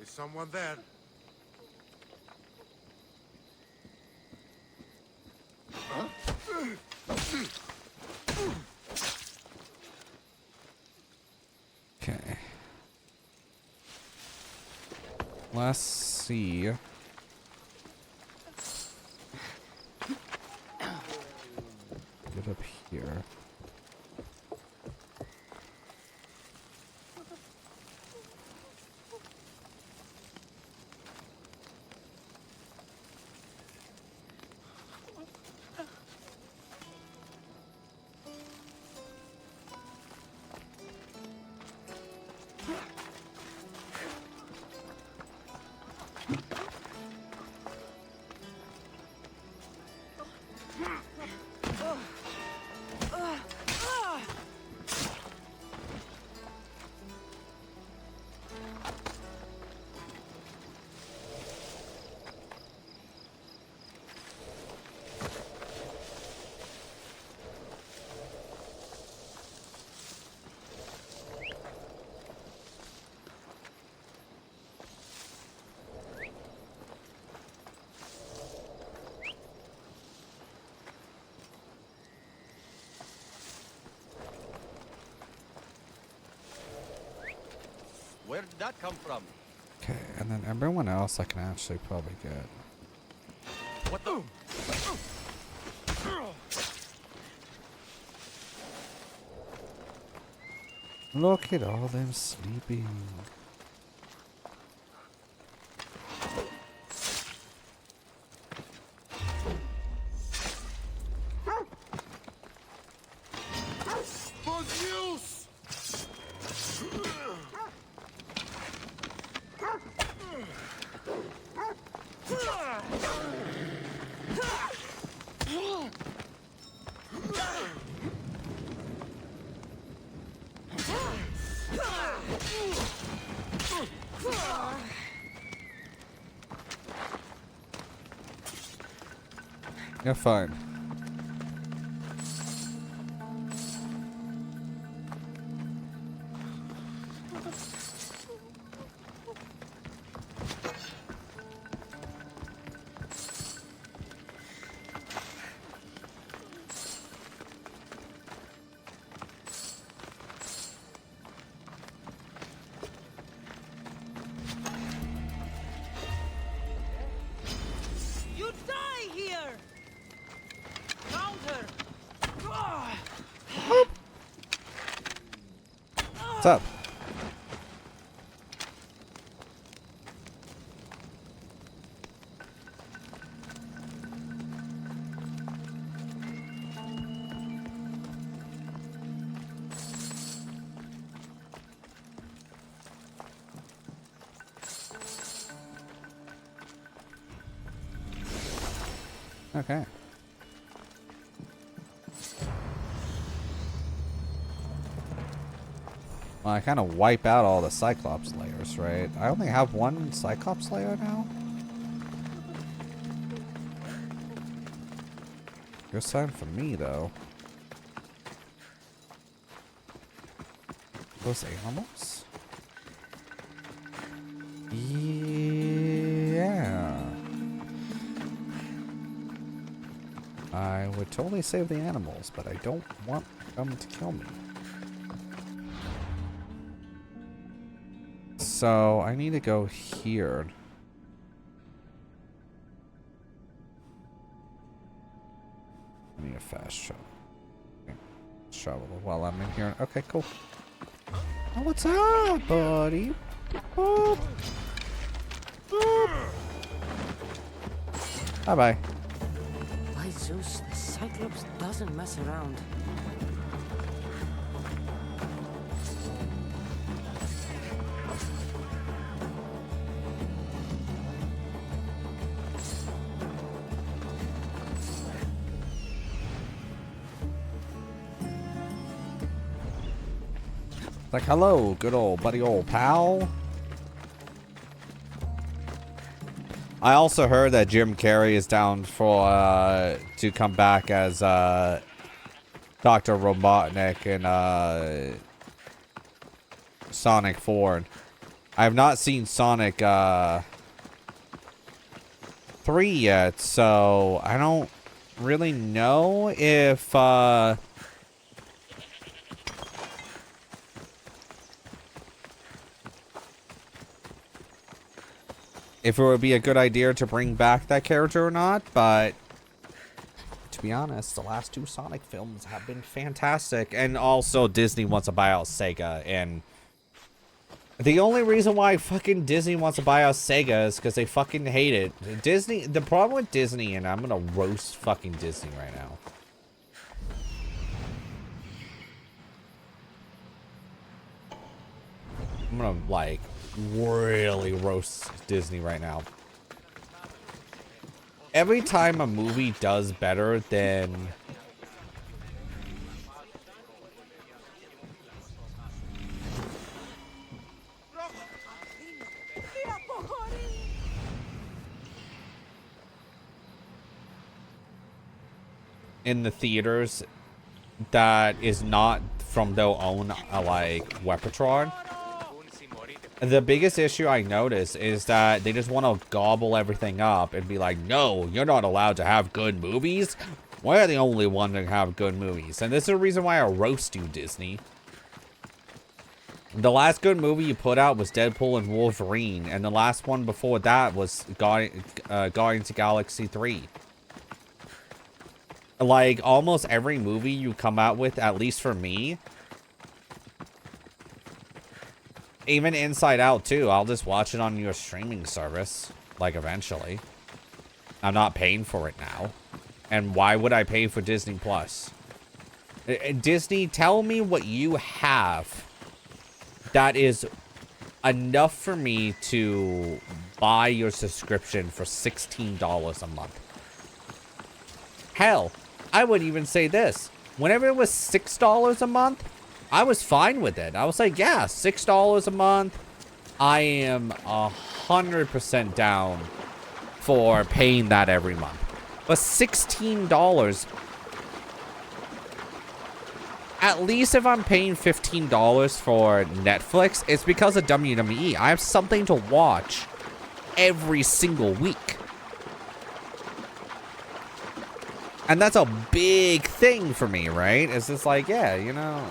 Speaker 4: Is someone there?
Speaker 1: Okay. Let's see. Get up here.
Speaker 12: Where did that come from?
Speaker 1: Okay, and then everyone else I can actually probably get.
Speaker 12: What the?
Speaker 1: Look at all them sleeping. You're fine.
Speaker 2: You die here! Counter!
Speaker 1: What's up? Okay. Well, I kind of wipe out all the Cyclops layers, right? I only have one Cyclops layer now? Good sign for me, though. Those animals? Yeah. I would totally save the animals, but I don't want them to kill me. So I need to go here. I need a fast travel. Okay. Travel while I'm in here. Okay, cool. Oh, what's up, buddy? Boop. Boop. Bye-bye.
Speaker 2: By Zeus, the Cyclops doesn't mess around.
Speaker 1: Like, hello, good old buddy, old pal. I also heard that Jim Carrey is down for to come back as Dr. Robotnik in Sonic 4. I have not seen Sonic 3 yet, so I don't really know if it would be a good idea to bring back that character or not, but to be honest, the last 2 Sonic films have been fantastic. And also Disney wants to buy out Sega, and the only reason why fucking Disney wants to buy out Sega is because they fucking hate it. Disney, the problem with Disney, and I'm gonna roast fucking Disney right now. I'm gonna, like, really roast Disney right now. Every time a movie does better than in the theaters that is not from their own like repertoire, the biggest issue I notice is that they just want to gobble everything up and be like, no, you're not allowed to have good movies. We're the only one that have good movies. And this is the reason why I roast you, Disney. The last good movie you put out was Deadpool and Wolverine, and the last one before that was Guardians of the Galaxy 3. Like, almost every movie you come out with, at least for me, even Inside Out too, I'll just watch it on your streaming service, like, eventually. I'm not paying for it now. And why would I pay for Disney Plus? Disney, tell me what you have that is enough for me to buy your subscription for $16 a month. Hell, I would even say this. Whenever it was $6 a month, I was fine with it. I was like, yeah, $6 a month. I am 100% down for paying that every month. But $16, at least if I'm paying $15 for Netflix, it's because of WWE. I have something to watch every single week. And that's a big thing for me, right? It's just like, yeah, you know,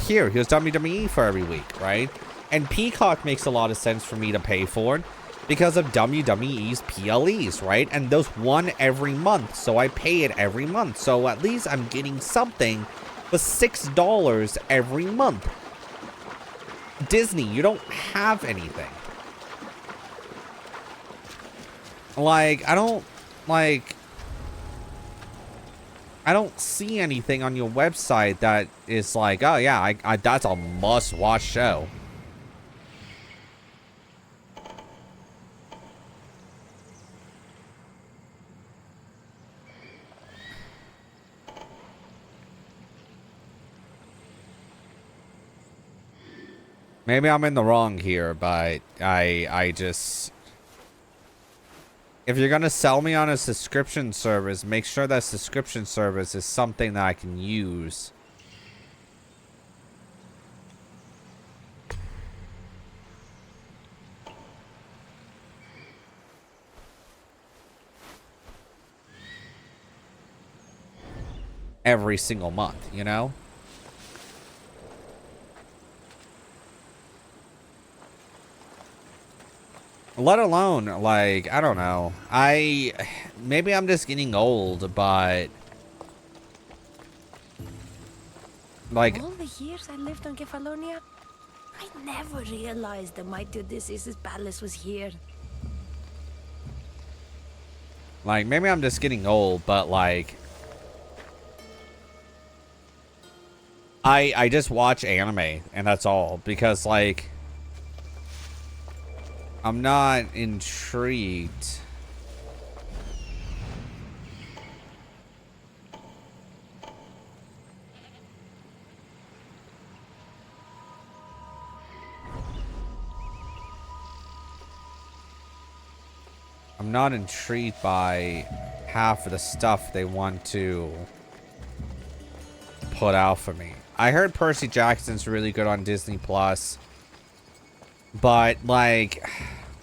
Speaker 1: here's WWE for every week, right? And Peacock makes a lot of sense for me to pay for because of WWE's PLEs, right? And those one every month, so I pay it every month. So at least I'm getting something for $6 every month. Disney, you don't have anything. Like, I don't see anything on your website that is like, oh yeah, that's a must-watch show. Maybe I'm in the wrong here, but I just... If you're going to sell me on a subscription service, make sure that subscription service is something that I can use. Every single month, you know? Let alone, like, I don't know. Maybe I'm just getting old, but like,
Speaker 13: all the years I lived on Kefalonia, I never realized the mighty Odysseus' palace was here.
Speaker 1: Like, maybe I'm just getting old, but like, I just watch anime and that's all, because like, I'm not intrigued. I'm not intrigued by half of the stuff they want to put out for me. I heard Percy Jackson's really good on Disney Plus. But, like,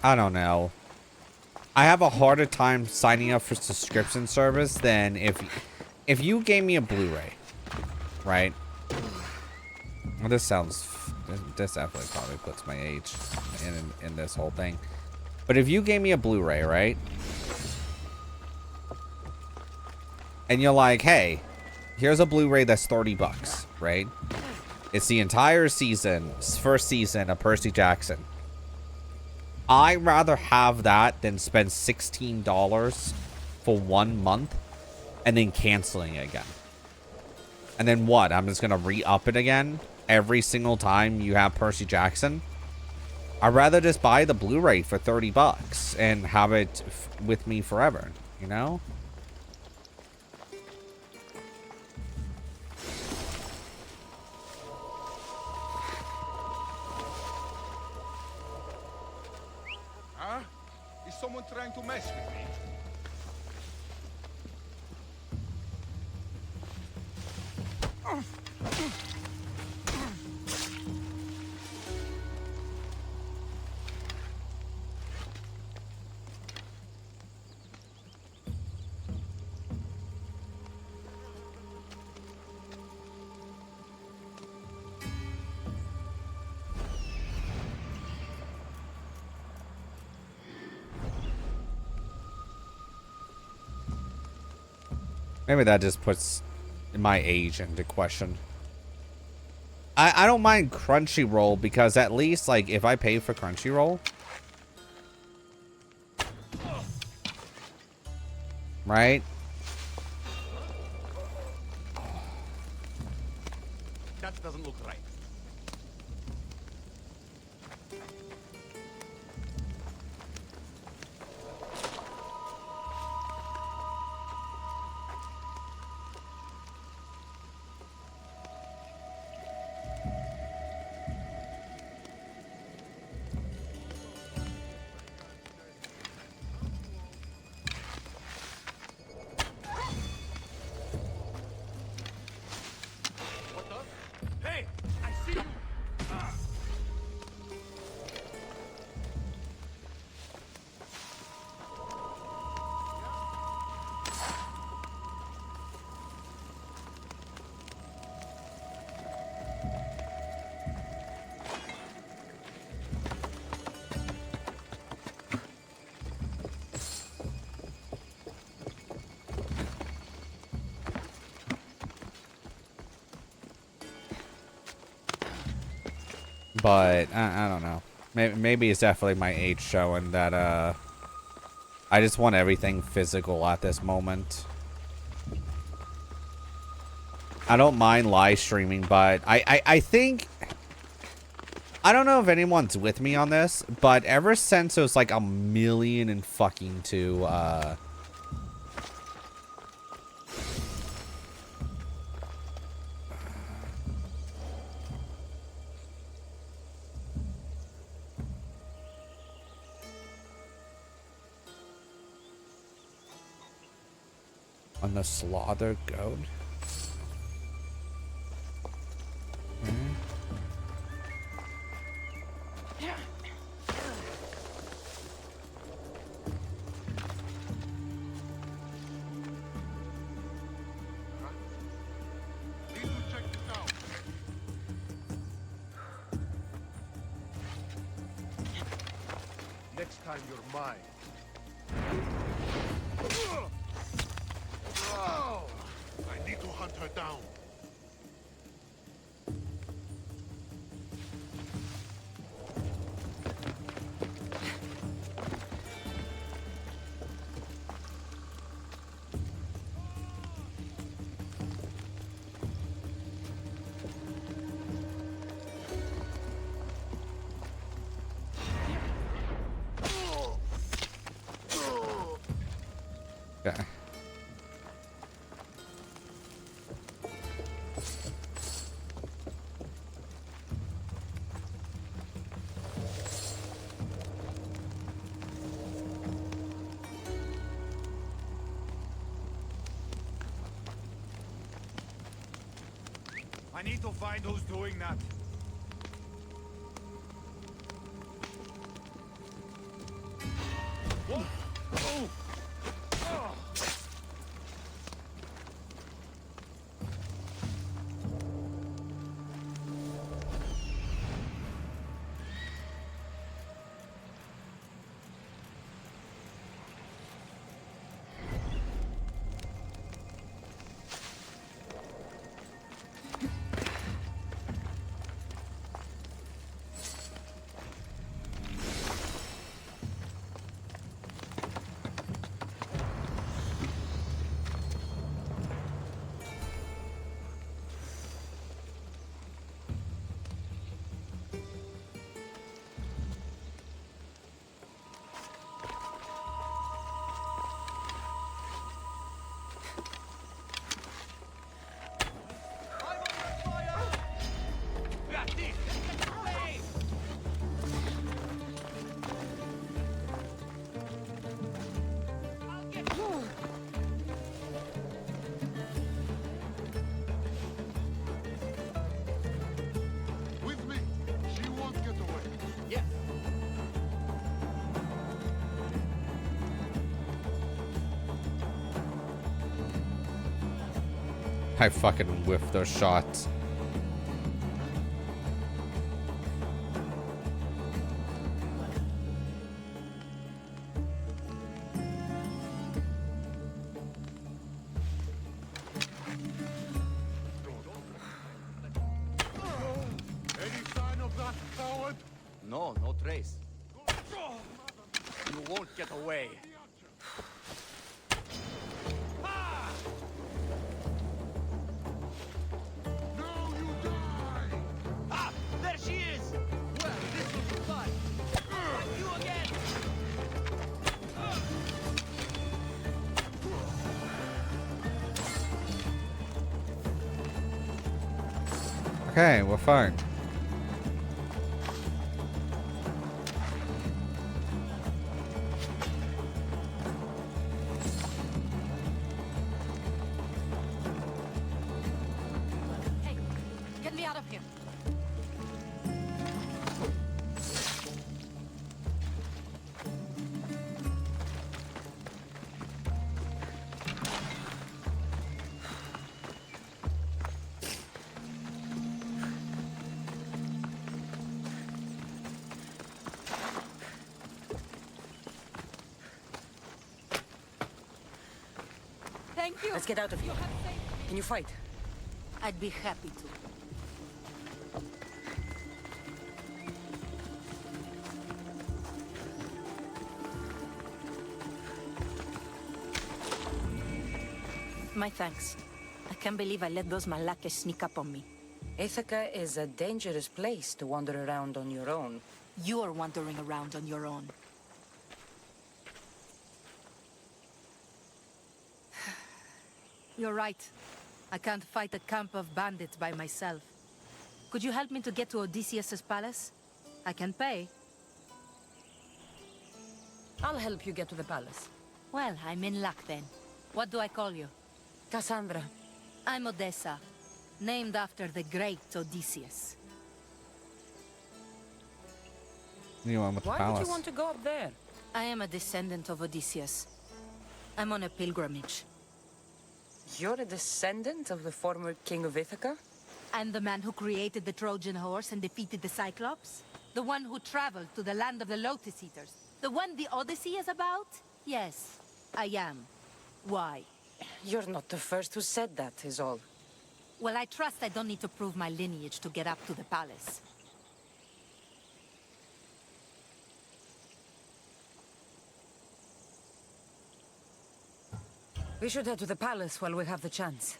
Speaker 1: I don't know. I have a harder time signing up for subscription service than if you gave me a Blu-ray, right? Well, this definitely probably puts my age in this whole thing. But if you gave me a Blu-ray, right? And you're like, hey, here's a Blu-ray that's 30 bucks, right? It's the entire season, first season of Percy Jackson. I'd rather have that than spend $16 for 1 month and then canceling it again. And then what? I'm just going to re-up it again every single time you have Percy Jackson? I'd rather just buy the Blu-ray for 30 bucks and have it with me forever, you know?
Speaker 3: Huh? Is someone trying to mess with me?
Speaker 1: Maybe that just puts my age into question. I don't mind Crunchyroll because at least, like, if I pay for Crunchyroll, right?
Speaker 12: That doesn't look right.
Speaker 3: Hey! I see you!
Speaker 1: But I don't know. Maybe it's definitely my age showing that I just want everything physical at this moment. I don't mind live streaming, but I think, I don't know if anyone's with me on this, but ever since it was like 1,000,002 on the slaughter goat.
Speaker 3: Next time you're mine.
Speaker 4: I need to hunt her down.
Speaker 1: Okay.
Speaker 3: I need to find who's doing that.
Speaker 1: I fucking whiffed those shots.
Speaker 12: Any sign of that coward?
Speaker 14: No, no trace. You won't get away.
Speaker 12: Ah, there she is! Well, this will be fun. Fight you again!
Speaker 1: Okay, we're fine.
Speaker 10: Hey, get me out of here. Thank you.
Speaker 2: Let's get out of here. Can you fight?
Speaker 10: I'd be happy to. My thanks. I can't believe I let those Malakas sneak up on me.
Speaker 2: Ithaca is a dangerous place to wander around on your own.
Speaker 10: You're wandering around on your own. You're right. I can't fight a camp of bandits by myself. Could you help me to get to Odysseus's palace? I can pay.
Speaker 2: I'll help you get to the palace.
Speaker 10: Well, I'm in luck then. What do I call you?
Speaker 2: Cassandra.
Speaker 10: I'm Odessa, named after the great Odysseus.
Speaker 1: You want with the
Speaker 2: Why
Speaker 1: palace?
Speaker 2: would you want to go up there?
Speaker 10: I am a descendant of Odysseus. I'm on a pilgrimage.
Speaker 2: You're a descendant of the former king of Ithaca?
Speaker 10: I'm the man who created the Trojan horse and defeated the Cyclops? The one who traveled to the land of the Lotus Eaters? The one the Odyssey is about? Yes, I am. Why?
Speaker 2: You're not the first who said that, is all.
Speaker 10: Well, I trust I don't need to prove my lineage to get up to the palace.
Speaker 2: We should head to the palace while we have the chance.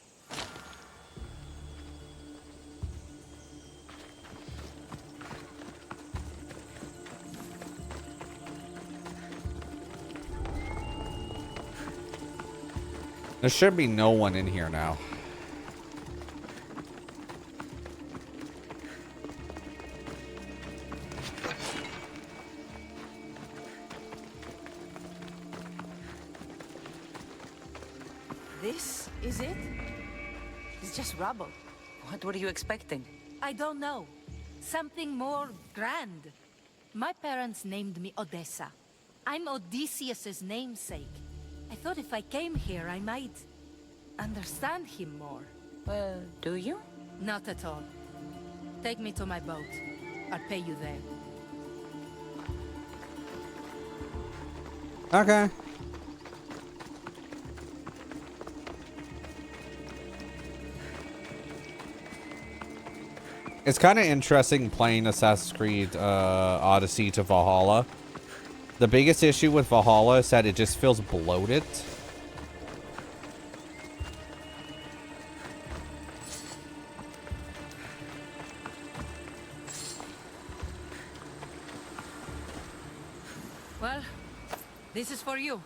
Speaker 1: There should be no one in here now.
Speaker 10: This is it? It's just rubble.
Speaker 2: What were you expecting?
Speaker 10: I don't know. Something more grand. My parents named me Odessa. I'm Odysseus's namesake. I thought if I came here, I might understand him more.
Speaker 2: Well, do you?
Speaker 10: Not at all. Take me to my boat. I'll pay you there.
Speaker 1: Okay. It's kind of interesting playing Assassin's Creed Odyssey to Valhalla. The biggest issue with Valhalla is that it just feels bloated.
Speaker 10: Well, this is for you.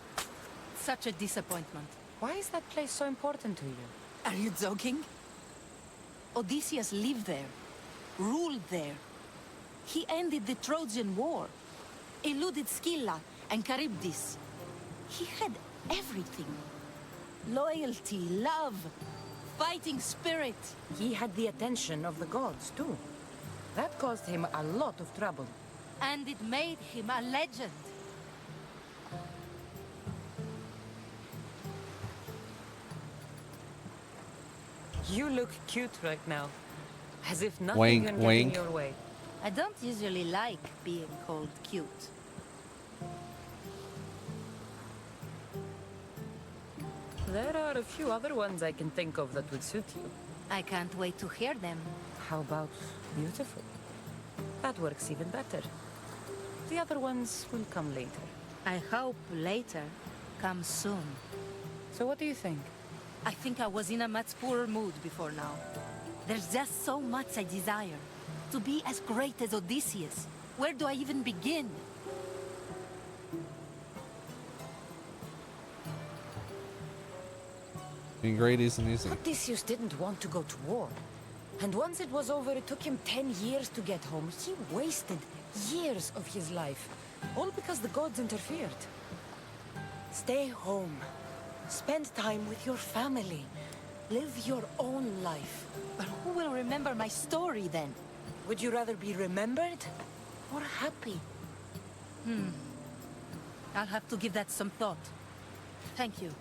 Speaker 10: Such a disappointment.
Speaker 2: Why is that place so important to you?
Speaker 10: Are you joking? Odysseus lived there, ruled there. He ended the Trojan War, eluded Scylla and Charybdis. He had everything. Loyalty, love, fighting spirit.
Speaker 2: He had the attention of the gods, too. That caused him a lot of trouble.
Speaker 10: And it made him a legend.
Speaker 2: You look cute right now. As if nothing
Speaker 1: Wink,
Speaker 2: can get in
Speaker 1: wink.
Speaker 2: your way.
Speaker 10: I don't usually like being called cute.
Speaker 2: There are a few other ones I can think of that would suit you.
Speaker 10: I can't wait to hear them.
Speaker 2: How about beautiful? That works even better. The other ones will come later.
Speaker 10: I hope later comes soon.
Speaker 2: So what do you think?
Speaker 10: I think I was in a much poorer mood before now. There's just so much I desire. To be as great as Odysseus. Where do I even begin?
Speaker 1: Being great isn't easy.
Speaker 2: Odysseus didn't want to go to war. And once it was over, it took him 10 years to get home. He wasted years of his life. All because the gods interfered. Stay home. Spend time with your family. Live your own life.
Speaker 10: But who will remember my story then?
Speaker 2: Would you rather be remembered or happy?
Speaker 10: I'll have to give that some thought. Thank you.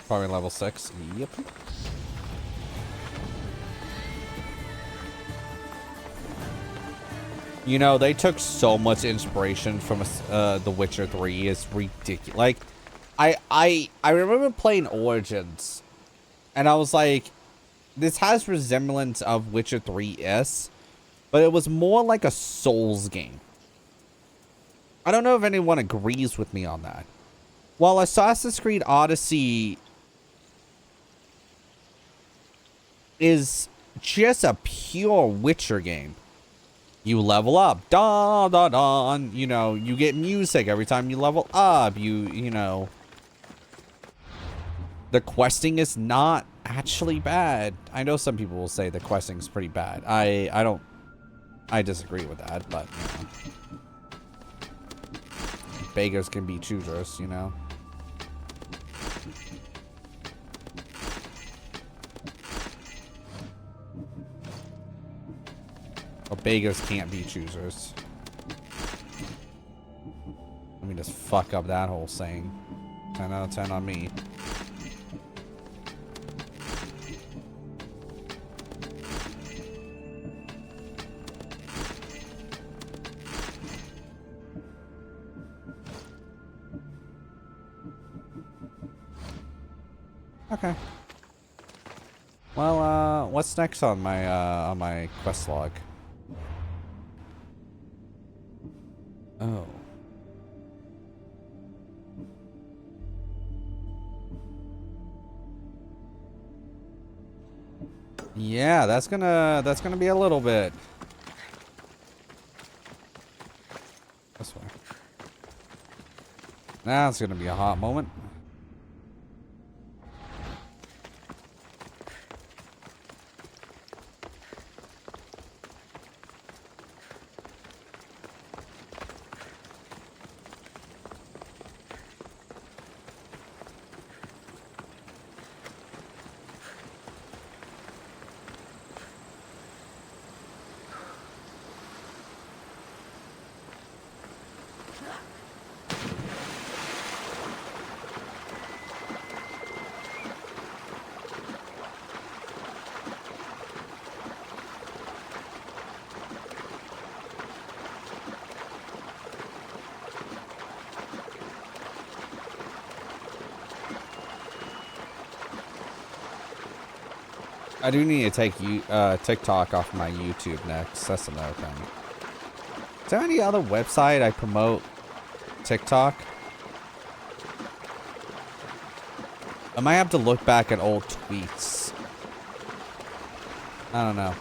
Speaker 1: Probably level 6. Yep. You know, they took so much inspiration from The Witcher 3. It's ridiculous. Like, I remember playing Origins, and I was like, this has resemblance of Witcher 3-S, but it was more like a Souls game. I don't know if anyone agrees with me on that. While Assassin's Creed Odyssey is just a pure Witcher game. You level up, da da da. You know, you get music every time you level up. You know, the questing is not actually bad. I know some people will say the questing is pretty bad. I disagree with that, but you know, beggars can be choosers, you know. But beggars can't be choosers. Let me just fuck up that whole saying. 10 out of 10 on me. Okay. Well, what's next on my quest log? Oh. Yeah, that's gonna be a little bit. This way. Now it's gonna be a hot moment. I do need to take TikTok off my YouTube next. That's another thing. Is there any other website I promote TikTok? I might have to look back at old tweets. I don't know.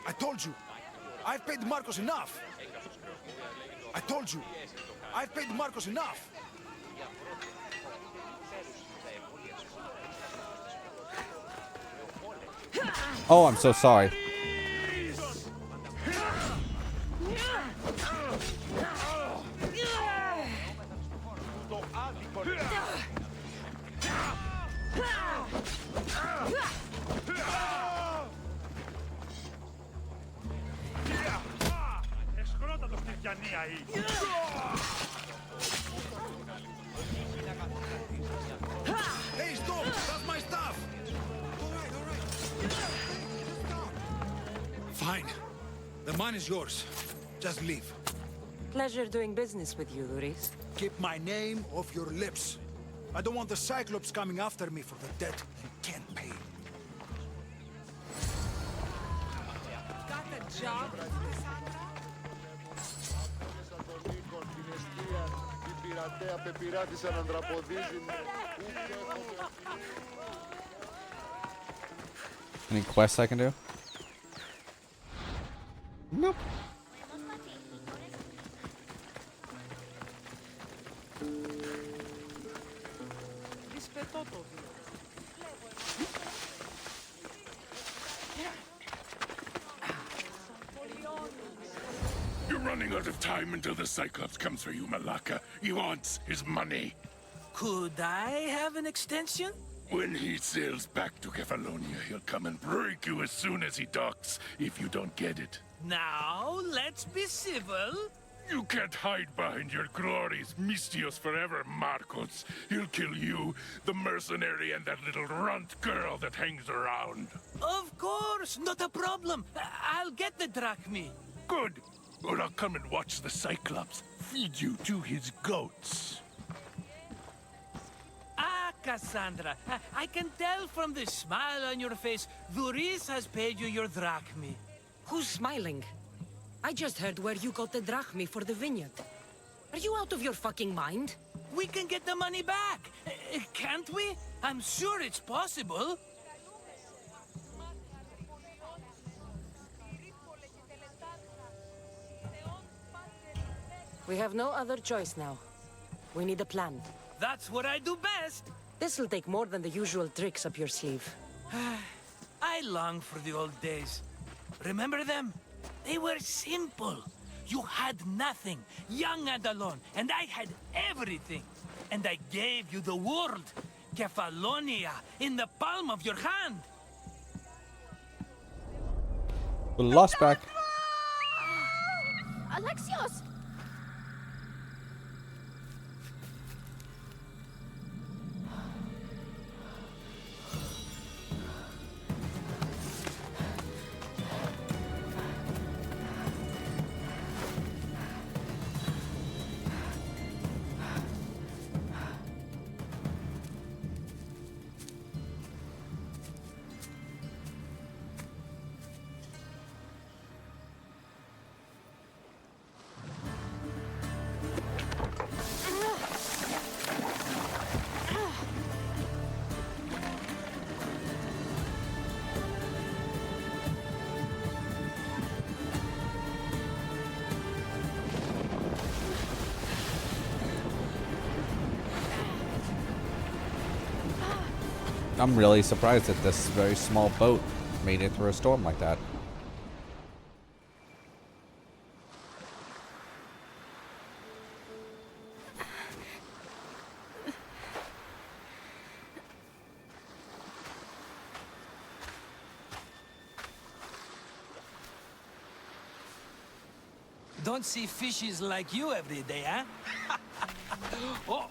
Speaker 5: I told you, I've paid Marcos enough. I told you, I've paid Marcos enough.
Speaker 1: Oh, I'm so sorry.
Speaker 5: Hey, stop! That's my stuff! All right. Fine. The mine is yours. Just leave.
Speaker 2: Pleasure doing business with you, Luris.
Speaker 5: Keep my name off your lips. I don't want the Cyclops coming after me for the debt he can't pay.
Speaker 12: Got a job?
Speaker 1: Any quests I can do? Nope.
Speaker 3: You're running out of time until the Cyclops comes for you, Malaka. He wants his money.
Speaker 12: Could I have an extension?
Speaker 3: When he sails back to Kefalonia, he'll come and break you as soon as he docks, if you don't get it.
Speaker 12: Now, let's be civil.
Speaker 3: You can't hide behind your glories, Mistios forever, Marcos. He'll kill you, the mercenary, and that little runt girl that hangs around.
Speaker 12: Of course, not a problem. I'll get the drachmi.
Speaker 3: Good. Or I'll come and watch the Cyclops feed you to his goats.
Speaker 12: Ah, Cassandra, I can tell from the smile on your face, Duris has paid you your drachmi.
Speaker 2: Who's smiling? I just heard where you got the drachmi for the vineyard. Are you out of your fucking mind?
Speaker 12: We can get the money back, can't we? I'm sure it's possible.
Speaker 2: We have no other choice now. We need a plan.
Speaker 12: That's what I do best.
Speaker 2: This'll take more than the usual tricks up your sleeve.
Speaker 12: I long for the old days. Remember them? They were simple. You had nothing, young and alone, and I had everything. And I gave you the world, Kefalonia, in the palm of your hand.
Speaker 1: We lost back.
Speaker 13: Alexios!
Speaker 1: I'm really surprised that this very small boat made it through a storm like that.
Speaker 12: Don't see fishes like you every day, huh? Oh!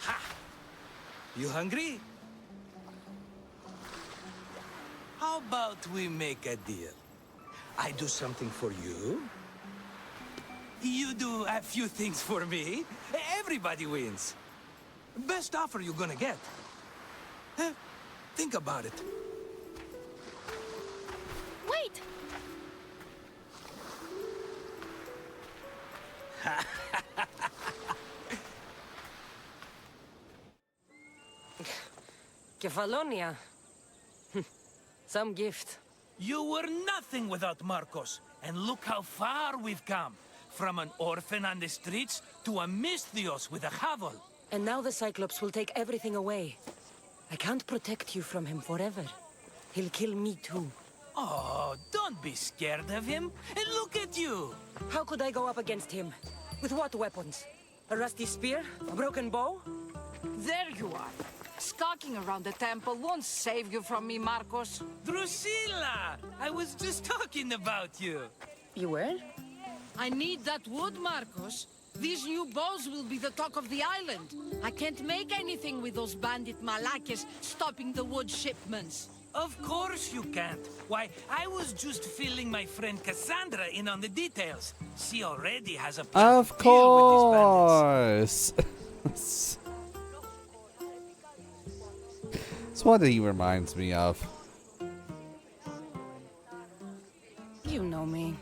Speaker 12: Ha! You hungry? How about we make a deal? I do something for you. You do a few things for me. Everybody wins. Best offer you're gonna get. Think about it.
Speaker 13: Wait!
Speaker 2: Kefalonia. Some gift.
Speaker 12: You were nothing without Marcos, and look how far we've come. From an orphan on the streets to a Mistios with a hovel.
Speaker 2: And now the Cyclops will take everything away. I can't protect you from him forever. He'll kill me too.
Speaker 12: Oh, don't be scared of him. And look at you.
Speaker 2: How could I go up against him? With what weapons? A rusty spear? A broken bow?
Speaker 8: There you are. Skulking around the temple won't save you from me, Marcos.
Speaker 12: Drusilla! I was just talking about you.
Speaker 2: You were?
Speaker 8: I need that wood, Marcos. These new bows will be the talk of the island. I can't make anything with those bandit malakes stopping the wood shipments.
Speaker 12: Of course you can't. Why, I was just filling my friend Cassandra in on the details. She already has a plan
Speaker 1: Of
Speaker 12: to deal with these bandits.
Speaker 1: course. That's what he reminds me of.
Speaker 2: You know me.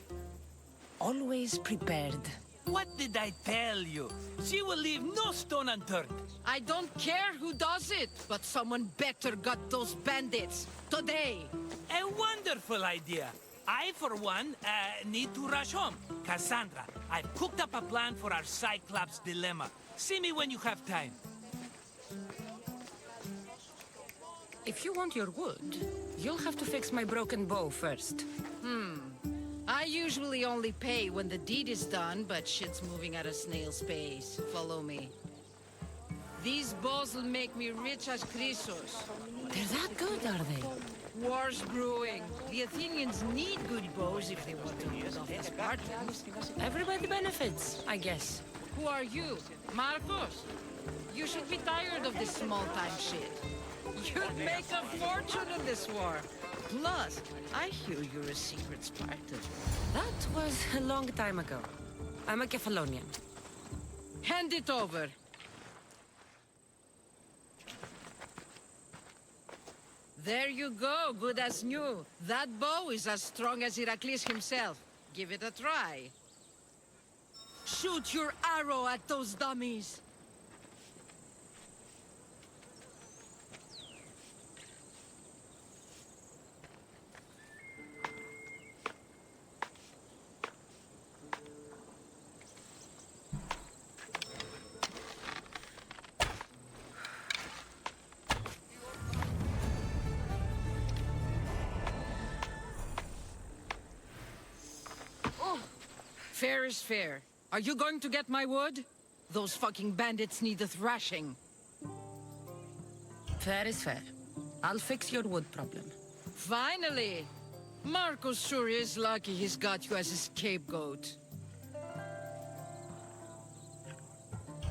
Speaker 2: Always prepared.
Speaker 12: What did I tell you? She will leave no stone unturned.
Speaker 8: I don't care who does it, but someone better got those bandits. Today.
Speaker 12: A wonderful idea. I, for one, need to rush home. Cassandra, I've cooked up a plan for our Cyclops dilemma. See me when you have time.
Speaker 2: If you want your wood, you'll have to fix my broken bow first.
Speaker 8: I usually only pay when the deed is done, but shit's moving at a snail's pace. Follow me. These bows will make me rich as Chrysos.
Speaker 2: They're that good, are they?
Speaker 8: War's brewing. The Athenians need good bows if they want to use off the Spartans.
Speaker 2: Everybody benefits, I guess.
Speaker 8: Who are you? Marcos? You should be tired of this small-time shit. You'd make a fortune in this war. Plus, I hear you're a secret Spartan.
Speaker 2: That was a long time ago. I'm a Kephalonian.
Speaker 8: Hand it over. There you go, good as new. That bow is as strong as Heracles himself. Give it a try. Shoot your arrow at those dummies. Fair is fair. Are you going to get my wood? Those fucking bandits need a thrashing.
Speaker 2: Fair is fair. I'll fix your wood problem.
Speaker 8: Finally! Marcos sure is lucky he's got you as a scapegoat.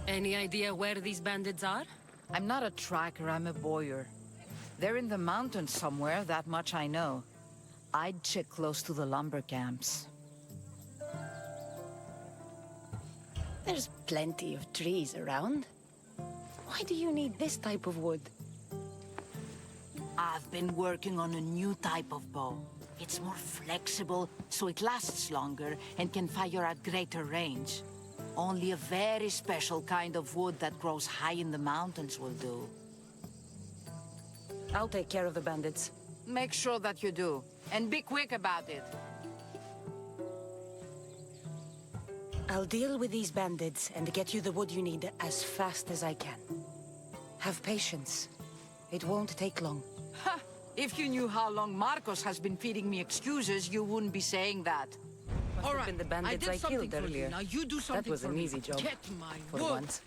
Speaker 2: Any idea where these bandits are?
Speaker 8: I'm not a tracker, I'm a boyer. They're in the mountains somewhere, that much I know. I'd check close to the lumber camps.
Speaker 2: There's plenty of trees around. Why do you need this type of wood?
Speaker 8: I've been working on a new type of bow. It's more flexible, so it lasts longer and can fire at greater range. Only a very special kind of wood that grows high in the mountains will do.
Speaker 2: I'll take care of the bandits.
Speaker 8: Make sure that you do, and be quick about it.
Speaker 2: I'll deal with these bandits and get you the wood you need as fast as I can. Have patience. It won't take long.
Speaker 8: Ha! If you knew how long Marcos has been feeding me excuses, you wouldn't be saying that.
Speaker 2: Must have been the bandits I killed earlier.
Speaker 8: Now you do something
Speaker 2: That was
Speaker 8: for
Speaker 2: an
Speaker 8: me.
Speaker 2: easy job.
Speaker 8: Get my
Speaker 2: For
Speaker 8: wood.
Speaker 2: once.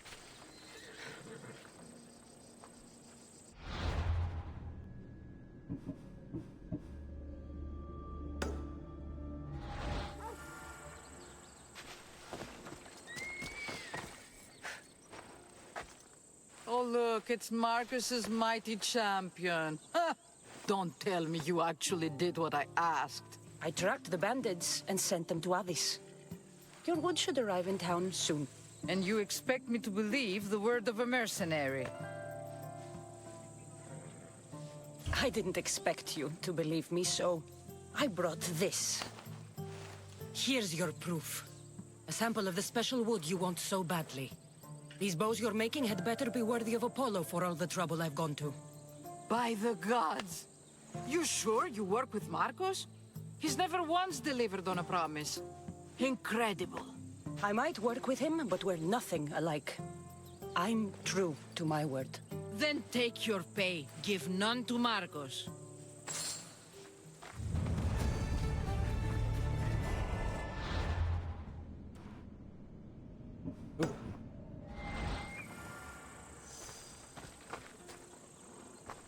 Speaker 8: Oh, look, it's Marcus's mighty champion. Ha! Don't tell me you actually did what I asked.
Speaker 2: I tracked the bandits and sent them to Avis. Your wood should arrive in town soon.
Speaker 8: And you expect me to believe the word of a mercenary?
Speaker 2: I didn't expect you to believe me, so I brought this. Here's your proof. A sample of the special wood you want so badly. These bows you're making had better be worthy of Apollo for all the trouble I've gone to.
Speaker 8: By the gods! You sure you work with Marcos? He's never once delivered on a promise. Incredible.
Speaker 2: I might work with him, but we're nothing alike. I'm true to my word.
Speaker 8: Then take your pay. Give none to Marcos.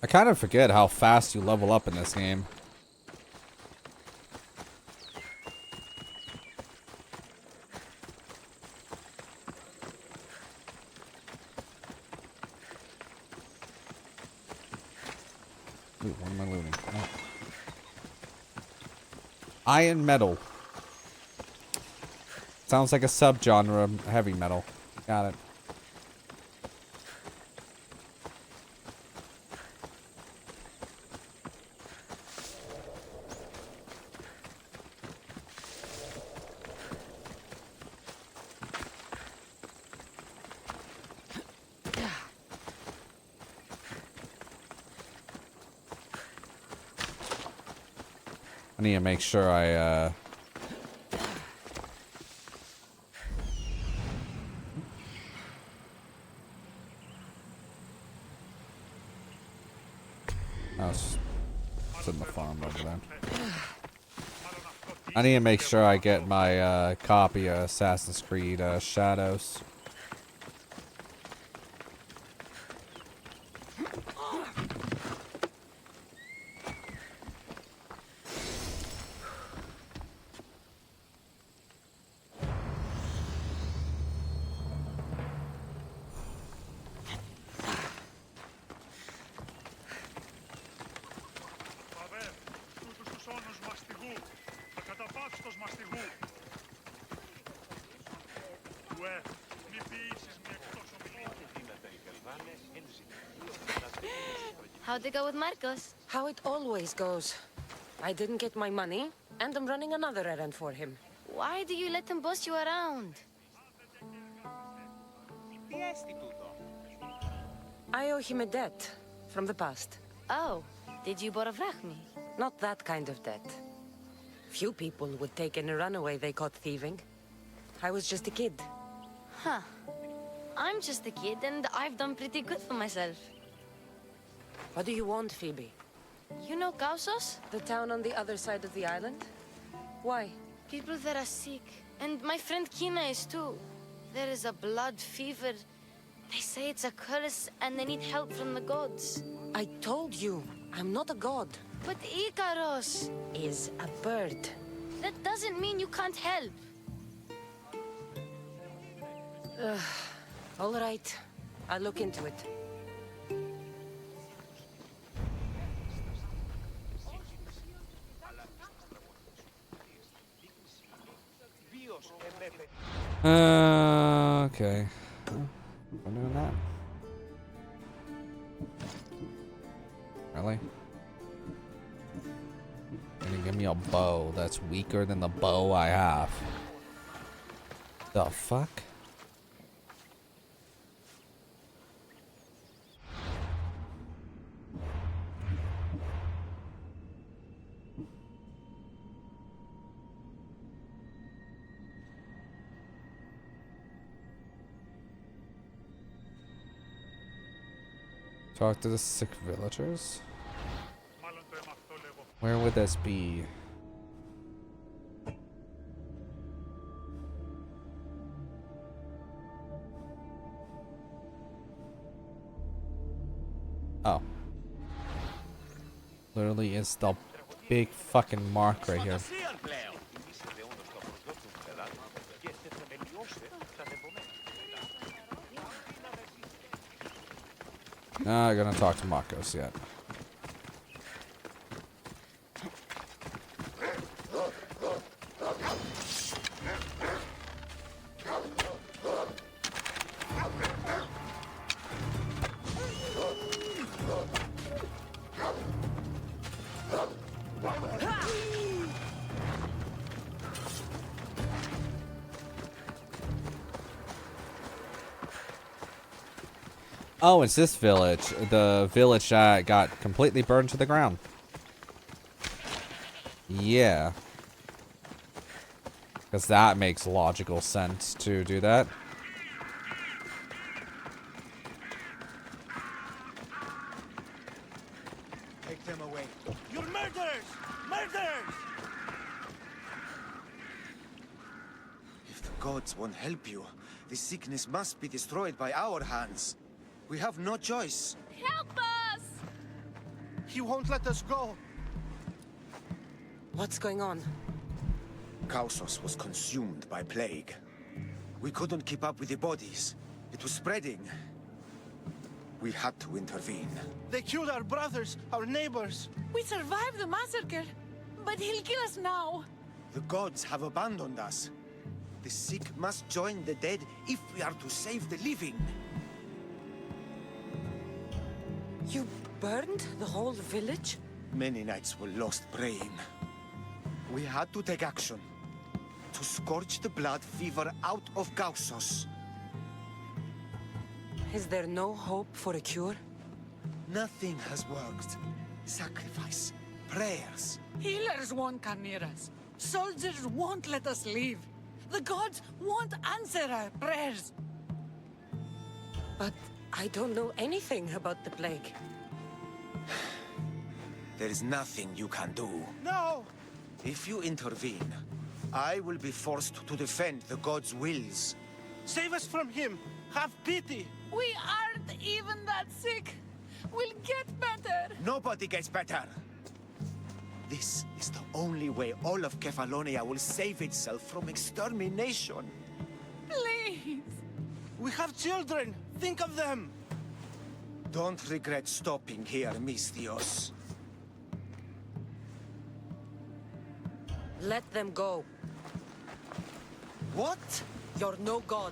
Speaker 1: I kind of forget how fast you level up in this game. Ooh, what am I looting? Oh. Iron metal. Sounds like a subgenre of heavy metal. Got it. I need to make sure I, it's in the farm over there. I need to make sure I get my, copy of Assassin's Creed, Shadows.
Speaker 13: How'd it go with Marcos?
Speaker 2: How it always goes. I didn't get my money, and I'm running another errand for him.
Speaker 13: Why do you let him boss you around?
Speaker 2: I owe him a debt from the past.
Speaker 13: Oh, did you borrow me?
Speaker 2: Not that kind of debt. Few people would take any runaway they caught thieving. I was just a kid.
Speaker 13: Huh. I'm just a kid, and I've done pretty good for myself.
Speaker 2: What do you want, Phoebe?
Speaker 13: You know Kausos?
Speaker 2: The town on the other side of the island? Why?
Speaker 13: People there are sick, and my friend Kina is too. There is a blood fever. They say it's a curse, and they need help from the gods.
Speaker 2: I told you, I'm not a god.
Speaker 13: But Ikaros
Speaker 2: is a bird.
Speaker 13: That doesn't mean you can't help.
Speaker 2: All right, I'll look into it.
Speaker 1: Okay. I'm doing that. Really? Gonna give me a bow that's weaker than the bow I have. The fuck? Talk to the sick villagers? Where would this be? Oh. Literally is the big fucking mark right here. Not gonna talk to Marcos yet. Oh, it's this village. The village that got completely burned to the ground. Yeah. Because that makes logical sense to do that.
Speaker 9: Take them away.
Speaker 12: You're murderers! Murderers!
Speaker 9: If the gods won't help you, this sickness must be destroyed by our hands. We have no choice.
Speaker 13: Help us!
Speaker 14: He won't let us go.
Speaker 2: What's going on?
Speaker 9: Kausos was consumed by plague. We couldn't keep up with the bodies. It was spreading. We had to intervene.
Speaker 12: They killed our brothers, our neighbors.
Speaker 8: We survived the massacre, but he'll kill us now.
Speaker 9: The gods have abandoned us. The sick must join the dead if we are to save the living.
Speaker 2: You burned the whole village?
Speaker 9: Many nights were lost praying. We had to take action. To scorch the blood fever out of Gaussos.
Speaker 2: Is there no hope for a cure?
Speaker 9: Nothing has worked. Sacrifice, prayers.
Speaker 8: Healers won't come near us. Soldiers won't let us leave. The gods won't answer our prayers.
Speaker 2: But I don't know anything about the plague.
Speaker 9: There is nothing you can do.
Speaker 12: No!
Speaker 9: If you intervene, I will be forced to defend the gods' wills.
Speaker 12: Save us from him! Have pity!
Speaker 8: We aren't even that sick. We'll get better.
Speaker 9: Nobody gets better. This is the only way all of Kefalonia will save itself from extermination.
Speaker 8: Please.
Speaker 12: We have children! Think of them!
Speaker 9: Don't regret stopping here, Mistios.
Speaker 2: Let them go.
Speaker 9: What?
Speaker 2: You're no god.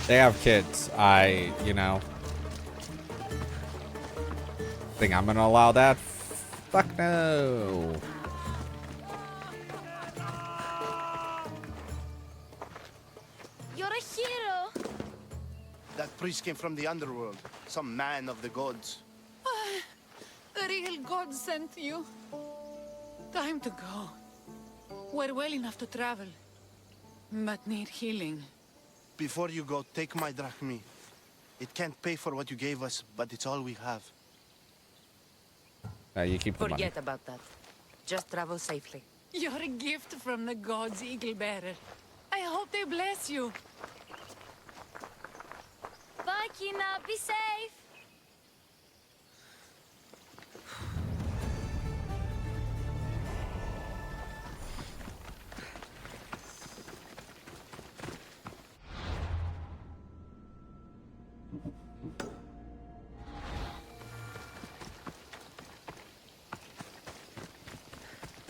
Speaker 1: They have kids. You know, think I'm gonna allow that? Fuck no.
Speaker 13: You're a hero.
Speaker 14: That priest came from the underworld. Some man of the gods.
Speaker 8: The real god sent you. Time to go. We're well enough to travel, but need healing.
Speaker 14: Before you go, take my drachmi. It can't pay for what you gave us, but it's all we have.
Speaker 1: You keep the money.
Speaker 2: Forget about that. Just travel safely.
Speaker 8: You're a gift from the gods, Eagle Bearer. I hope they bless you.
Speaker 13: Bye, Kina. Be safe.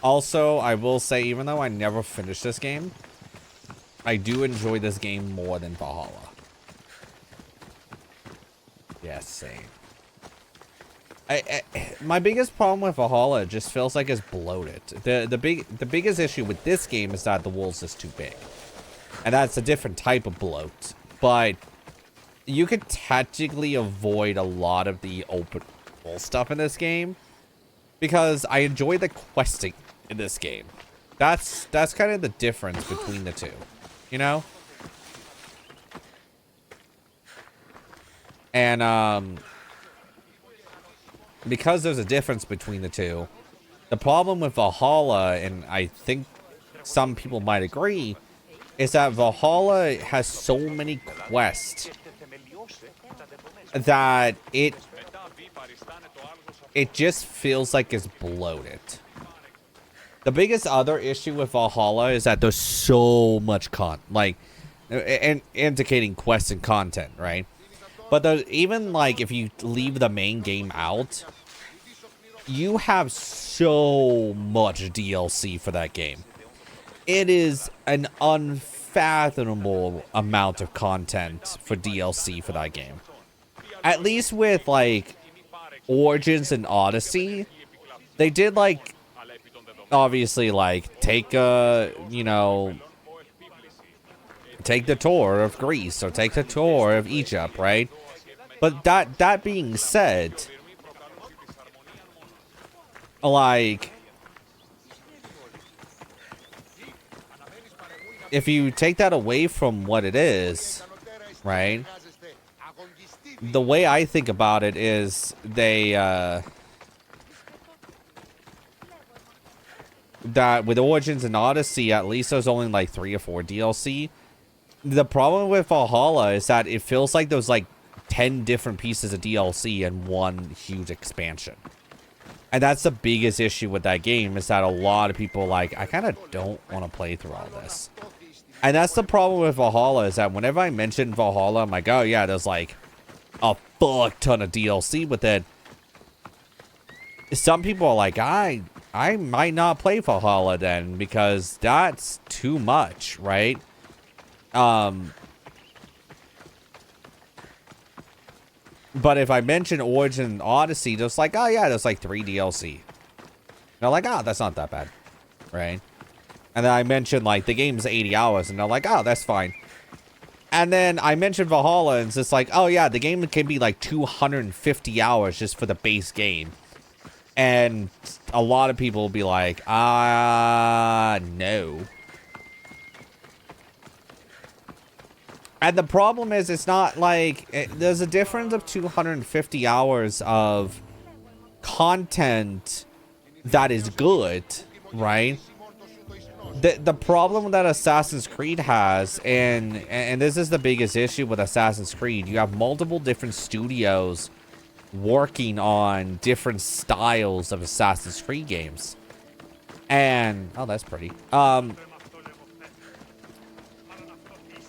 Speaker 1: Also, I will say, even though I never finished this game, I do enjoy this game more than Valhalla. Yes, same. My biggest problem with Valhalla just feels like it's bloated. The biggest issue with this game is that the world's just too big, and that's a different type of bloat. But you could tactically avoid a lot of the open world stuff in this game because I enjoy the questing in this game. That's kind of the difference between the two, you know? And because there's a difference between the two, the problem with Valhalla, and I think some people might agree, is that Valhalla has so many quests that it just feels like it's bloated. The biggest other issue with Valhalla is that there's so much and indicating quests and content, right? But even like if you leave the main game out, you have so much DLC for that game. It is an unfathomable amount of content for DLC for that game. At least with like Origins and Odyssey, they did like obviously like take the tour of Greece or take the tour of Egypt, right? But that being said, like if you take that away from what it is, right? The way I think about it is they, that with Origins and Odyssey, at least there's only like 3 or 4 DLC. The problem with Valhalla is that it feels like there's like 10 different pieces of DLC and one huge expansion. And that's the biggest issue with that game, is that a lot of people like, I kind of don't want to play through all this. And that's the problem with Valhalla, is that whenever I mention Valhalla, I'm like, oh yeah, there's like a fuck ton of DLC with it. Some people are like, I might not play Valhalla then, because that's too much, right? But if I mention Origin and Odyssey, just like, oh yeah, there's like 3 DLC. They're like, oh, that's not that bad, right? And then I mention like the game's 80 hours, and they're like, oh, that's fine. And then I mentioned Valhalla, and it's just like, oh yeah, the game can be like 250 hours just for the base game. And a lot of people will be like, no. And the problem is, it's not like, there's a difference of 250 hours of content that is good, right? The problem that Assassin's Creed has, and this is the biggest issue with Assassin's Creed, you have multiple different studios working on different styles of Assassin's Creed games. And, oh, that's pretty.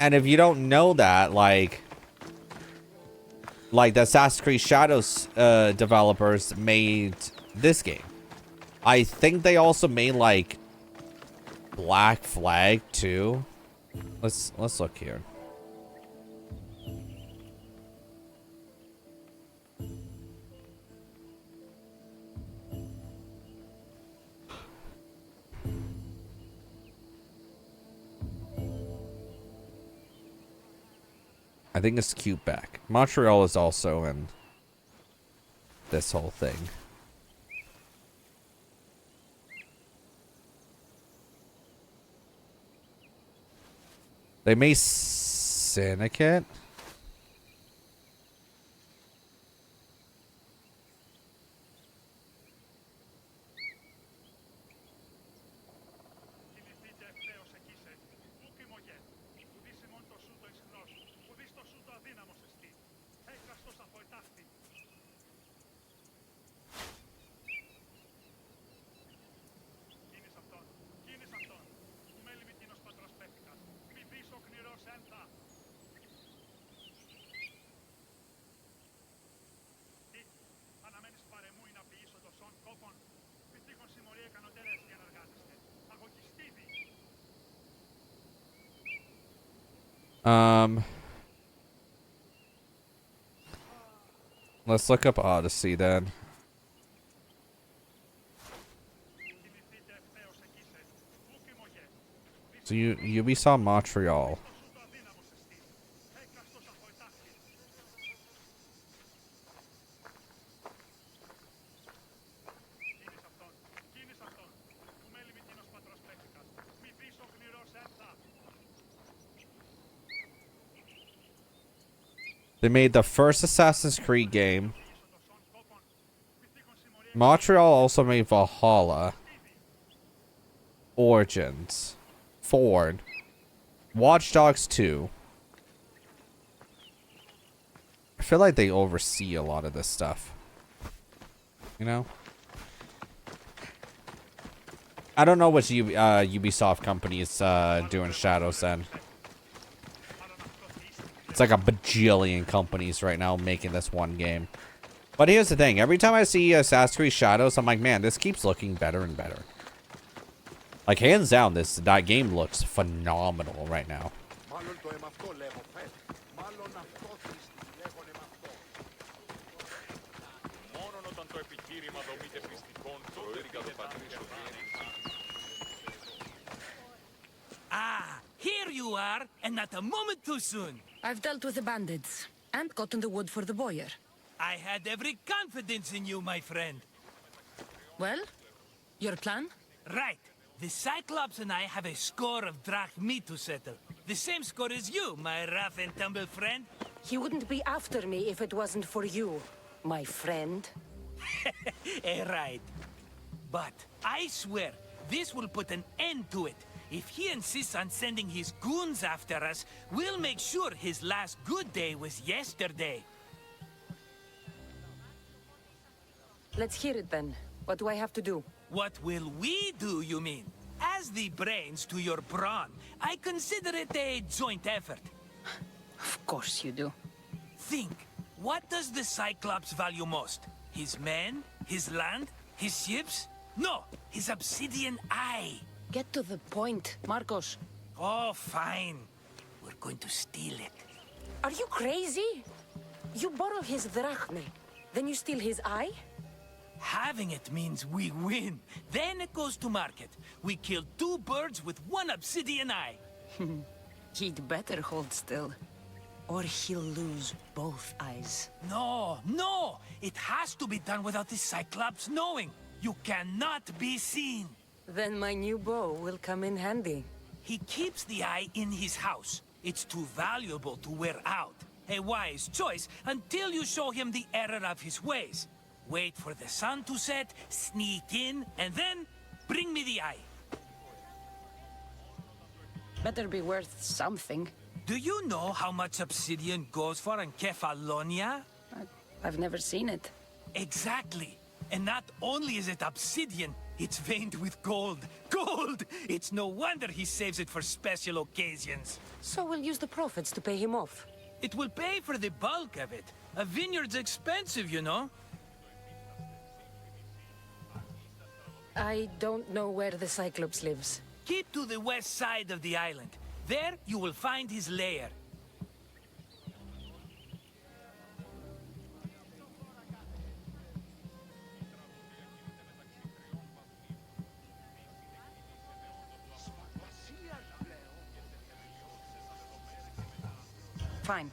Speaker 1: And if you don't know that, like the Assassin's Creed Shadows developers made this game. I think they also made like Black Flag too. Let's look here. I think it's Quebec. Montreal is also in this whole thing. They made Syndicate. Let's look up Odyssey then. So Ubisoft Montreal. They made the first Assassin's Creed game. Montreal also made Valhalla, Origins, Ford, Watch Dogs 2. I feel like they oversee a lot of this stuff. You know? I don't know which Ubisoft company is doing Shadows then. It's like a bajillion companies right now making this one game. But here's the thing. Every time I see Assassin's Creed Shadows, I'm like, man, this keeps looking better and better. Like, hands down, that game looks phenomenal right now.
Speaker 12: Ah, here you are, and not a moment too soon.
Speaker 2: I've dealt with the bandits and gotten the wood for the boiler.
Speaker 12: I had every confidence in you, my friend.
Speaker 2: Well, your plan?
Speaker 12: Right. The Cyclops and I have a score of drachmi to settle. The same score as you, my rough and tumble friend.
Speaker 2: He wouldn't be after me if it wasn't for you, my friend.
Speaker 12: Right. But I swear, this will put an end to it. If he insists on sending his goons after us, we'll make sure his last good day was yesterday.
Speaker 2: Let's hear it then. What do I have to do?
Speaker 12: What will we do, you mean? As the brains to your brawn, I consider it a joint effort.
Speaker 2: Of course you do.
Speaker 12: Think, what does the Cyclops value most? His men? His land? His ships? No, his obsidian eye.
Speaker 2: Get to the point, Marcos.
Speaker 12: Oh, fine. We're going to steal it.
Speaker 2: Are you crazy? You borrow his drachme, then you steal his eye?
Speaker 12: Having it means we win. Then it goes to market. We kill 2 birds with 1 obsidian eye.
Speaker 2: He'd better hold still, or he'll lose both eyes.
Speaker 12: No, no! It has to be done without the Cyclops knowing. You cannot be seen.
Speaker 2: Then my new bow will come in handy.
Speaker 12: He keeps the eye in his house. It's too valuable to wear out. A wise choice until you show him the error of his ways. Wait for the sun to set, sneak in, and then bring me the eye.
Speaker 2: Better be worth something.
Speaker 12: Do you know how much obsidian goes for in Kefalonia?
Speaker 2: I've never seen it.
Speaker 12: Exactly. And not only is it obsidian, it's veined with gold. Gold! It's no wonder he saves it for special occasions.
Speaker 2: So we'll use the profits to pay him off.
Speaker 12: It will pay for the bulk of it. A vineyard's expensive, you know.
Speaker 2: I don't know where the Cyclops lives.
Speaker 12: Keep to the west side of the island. There, you will find his lair.
Speaker 2: Fine.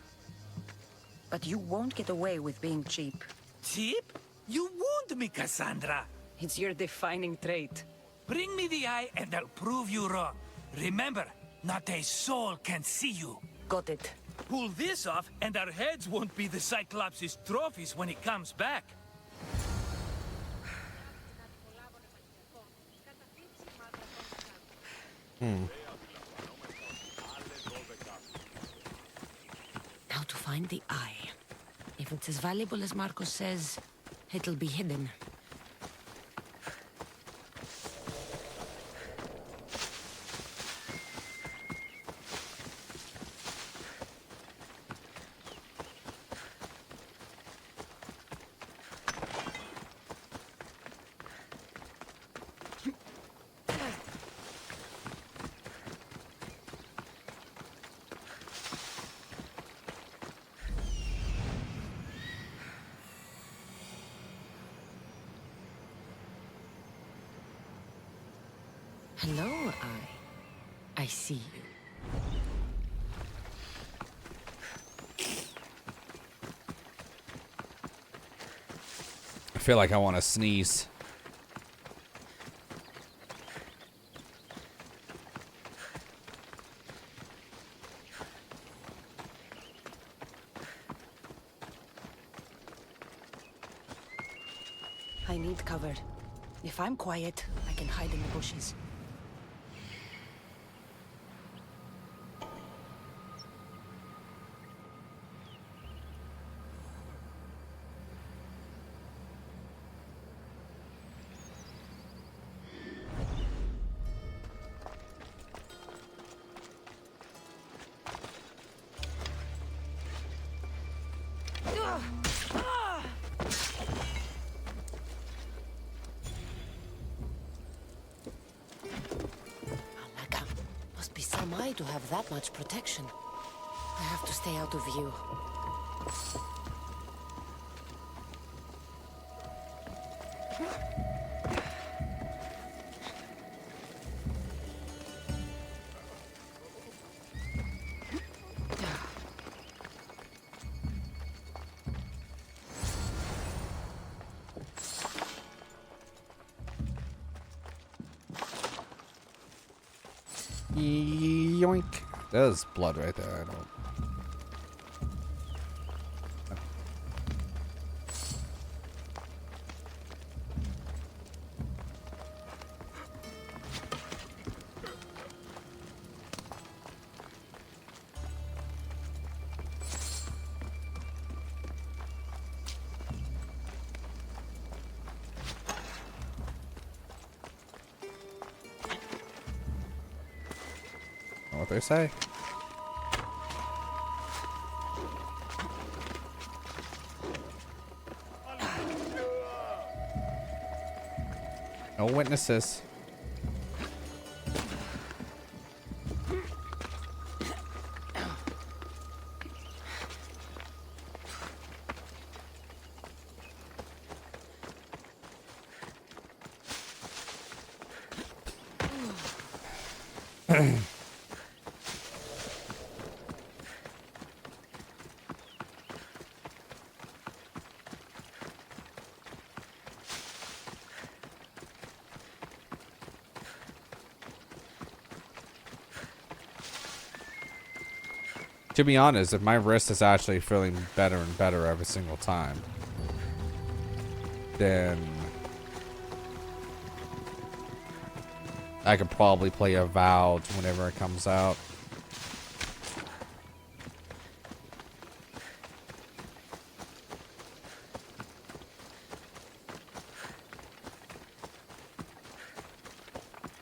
Speaker 2: But you won't get away with being cheap.
Speaker 12: Cheap? You wound me, Cassandra.
Speaker 2: It's your defining trait.
Speaker 12: Bring me the eye and I'll prove you wrong. Remember, not a soul can see you.
Speaker 2: Got it.
Speaker 12: Pull this off and our heads won't be the Cyclops' trophies when he comes back.
Speaker 2: Now to find the eye. If it's as valuable as Marcos says, it'll be hidden. Hello, Eye. I see you.
Speaker 1: I feel like I want to sneeze.
Speaker 2: I need cover. If I'm quiet, I can hide in the bushes. Must be some eye to have that much protection. I have to stay out of view.
Speaker 1: Yoink. There's blood right there. I don't. Know what they say. No witnesses. To be honest, if my wrist is actually feeling better and better every single time, then I could probably play Avowed whenever it comes out.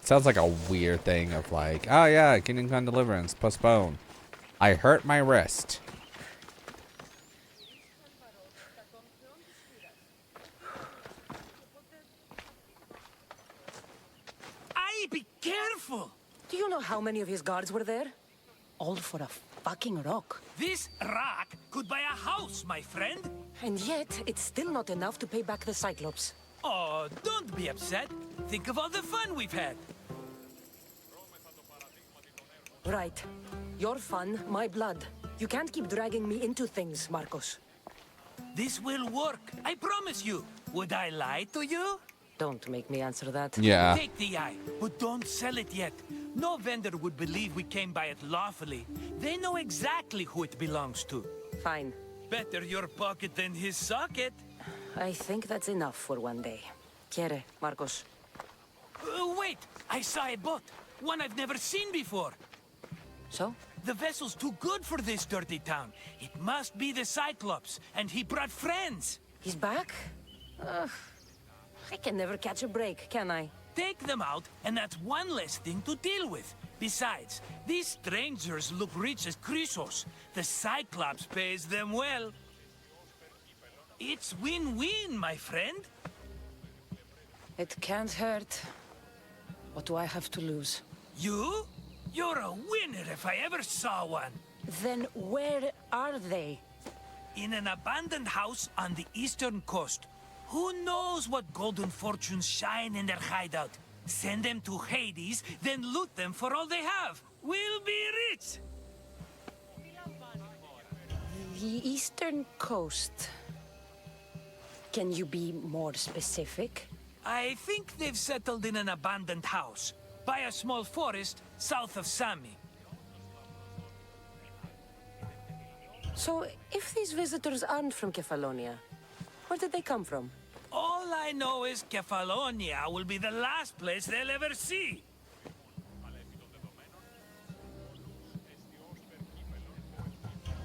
Speaker 1: Sounds like a weird thing of like, oh yeah, Kingdom Come Deliverance, postpone. I hurt my wrist.
Speaker 12: Aye, be careful!
Speaker 2: Do you know how many of his guards were there? All for a fucking rock.
Speaker 12: This rock could buy a house, my friend.
Speaker 2: And yet, it's still not enough to pay back the Cyclops.
Speaker 12: Oh, don't be upset. Think of all the fun we've had.
Speaker 2: Right. Your fun, my blood. You can't keep dragging me into things, Marcos.
Speaker 12: This will work, I promise you. Would I lie to you?
Speaker 2: Don't make me answer that.
Speaker 1: Yeah.
Speaker 12: Take the eye, but don't sell it yet. No vendor would believe we came by it lawfully. They know exactly who it belongs to.
Speaker 2: Fine.
Speaker 12: Better your pocket than his socket.
Speaker 2: I think that's enough for one day. Quiere, Marcos.
Speaker 12: Wait! I saw a boat. One I've never seen before.
Speaker 2: So?
Speaker 12: The vessel's too good for this dirty town. It must be the Cyclops, and he brought friends.
Speaker 2: He's back? I can never catch a break, can I?
Speaker 12: Take them out, and that's one less thing to deal with. Besides, these strangers look rich as Chrysos. The Cyclops pays them well. It's win-win, my friend.
Speaker 2: It can't hurt. What do I have to lose?
Speaker 12: You? You're a winner if I ever saw one.
Speaker 2: Then where are they?
Speaker 12: In an abandoned house on the eastern coast. Who knows what golden fortunes shine in their hideout? Send them to Hades, then loot them for all they have. We'll be rich!
Speaker 2: The eastern coast. Can you be more specific?
Speaker 12: I think they've settled in an abandoned house, by a small forest south of Sami.
Speaker 2: So, if these visitors aren't from Kefalonia, where did they come from?
Speaker 12: All I know is Kefalonia will be the last place they'll ever see.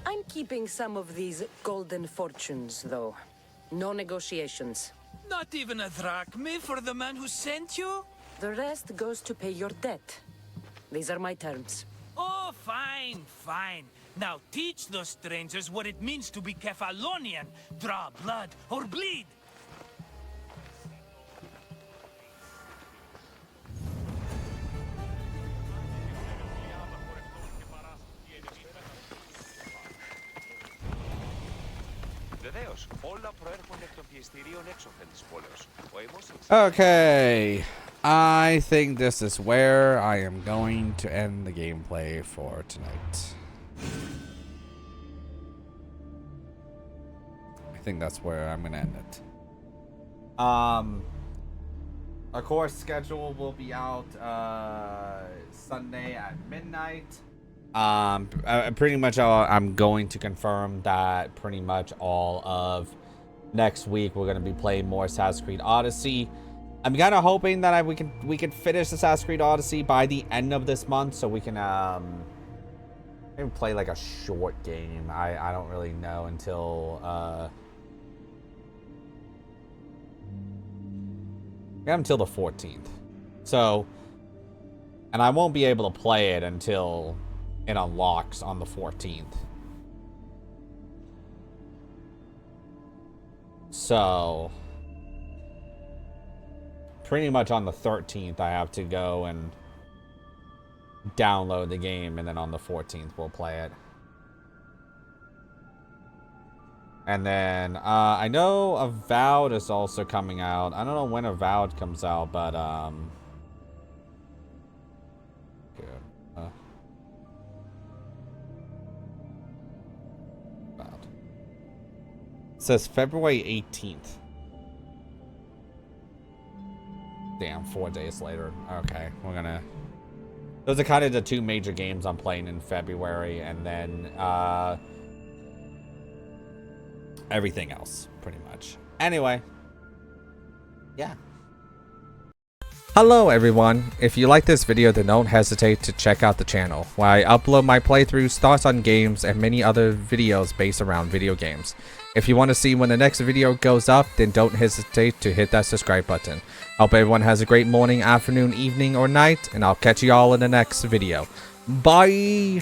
Speaker 2: I'm keeping some of these golden fortunes, though. No negotiations.
Speaker 12: Not even a drachme for the man who sent you?
Speaker 2: The rest goes to pay your debt. These are my terms.
Speaker 12: Oh, fine, fine. Now teach those strangers what it means to be Kefalonian. Draw blood or bleed.
Speaker 1: Okay. I think this is where I am going to end the gameplay for tonight. I think that's where I'm gonna end it. A course schedule will be out Sunday at midnight. Pretty much I'm going to confirm that pretty much all of next week we're going to be playing more Assassin's Creed Odyssey. I'm kind of hoping that we can finish Assassin's Creed Odyssey by the end of this month, so we can maybe play like a short game. I don't really know until we have until the 14th. So, and I won't be able to play it until it unlocks on the 14th. So, pretty much on the 13th, I have to go and download the game, and then on the 14th, we'll play it. And then, I know Avowed is also coming out. I don't know when Avowed comes out, but, it says February 18th. Damn, 4 days later. Okay, we're gonna... Those are kind of the two major games I'm playing in February, and then, everything else, pretty much. Anyway. Yeah. Hello everyone, if you like this video then don't hesitate to check out the channel, where I upload my playthroughs, thoughts on games, and many other videos based around video games. If you want to see when the next video goes up, then don't hesitate to hit that subscribe button. Hope everyone has a great morning, afternoon, evening, or night, and I'll catch you all in the next video. Bye!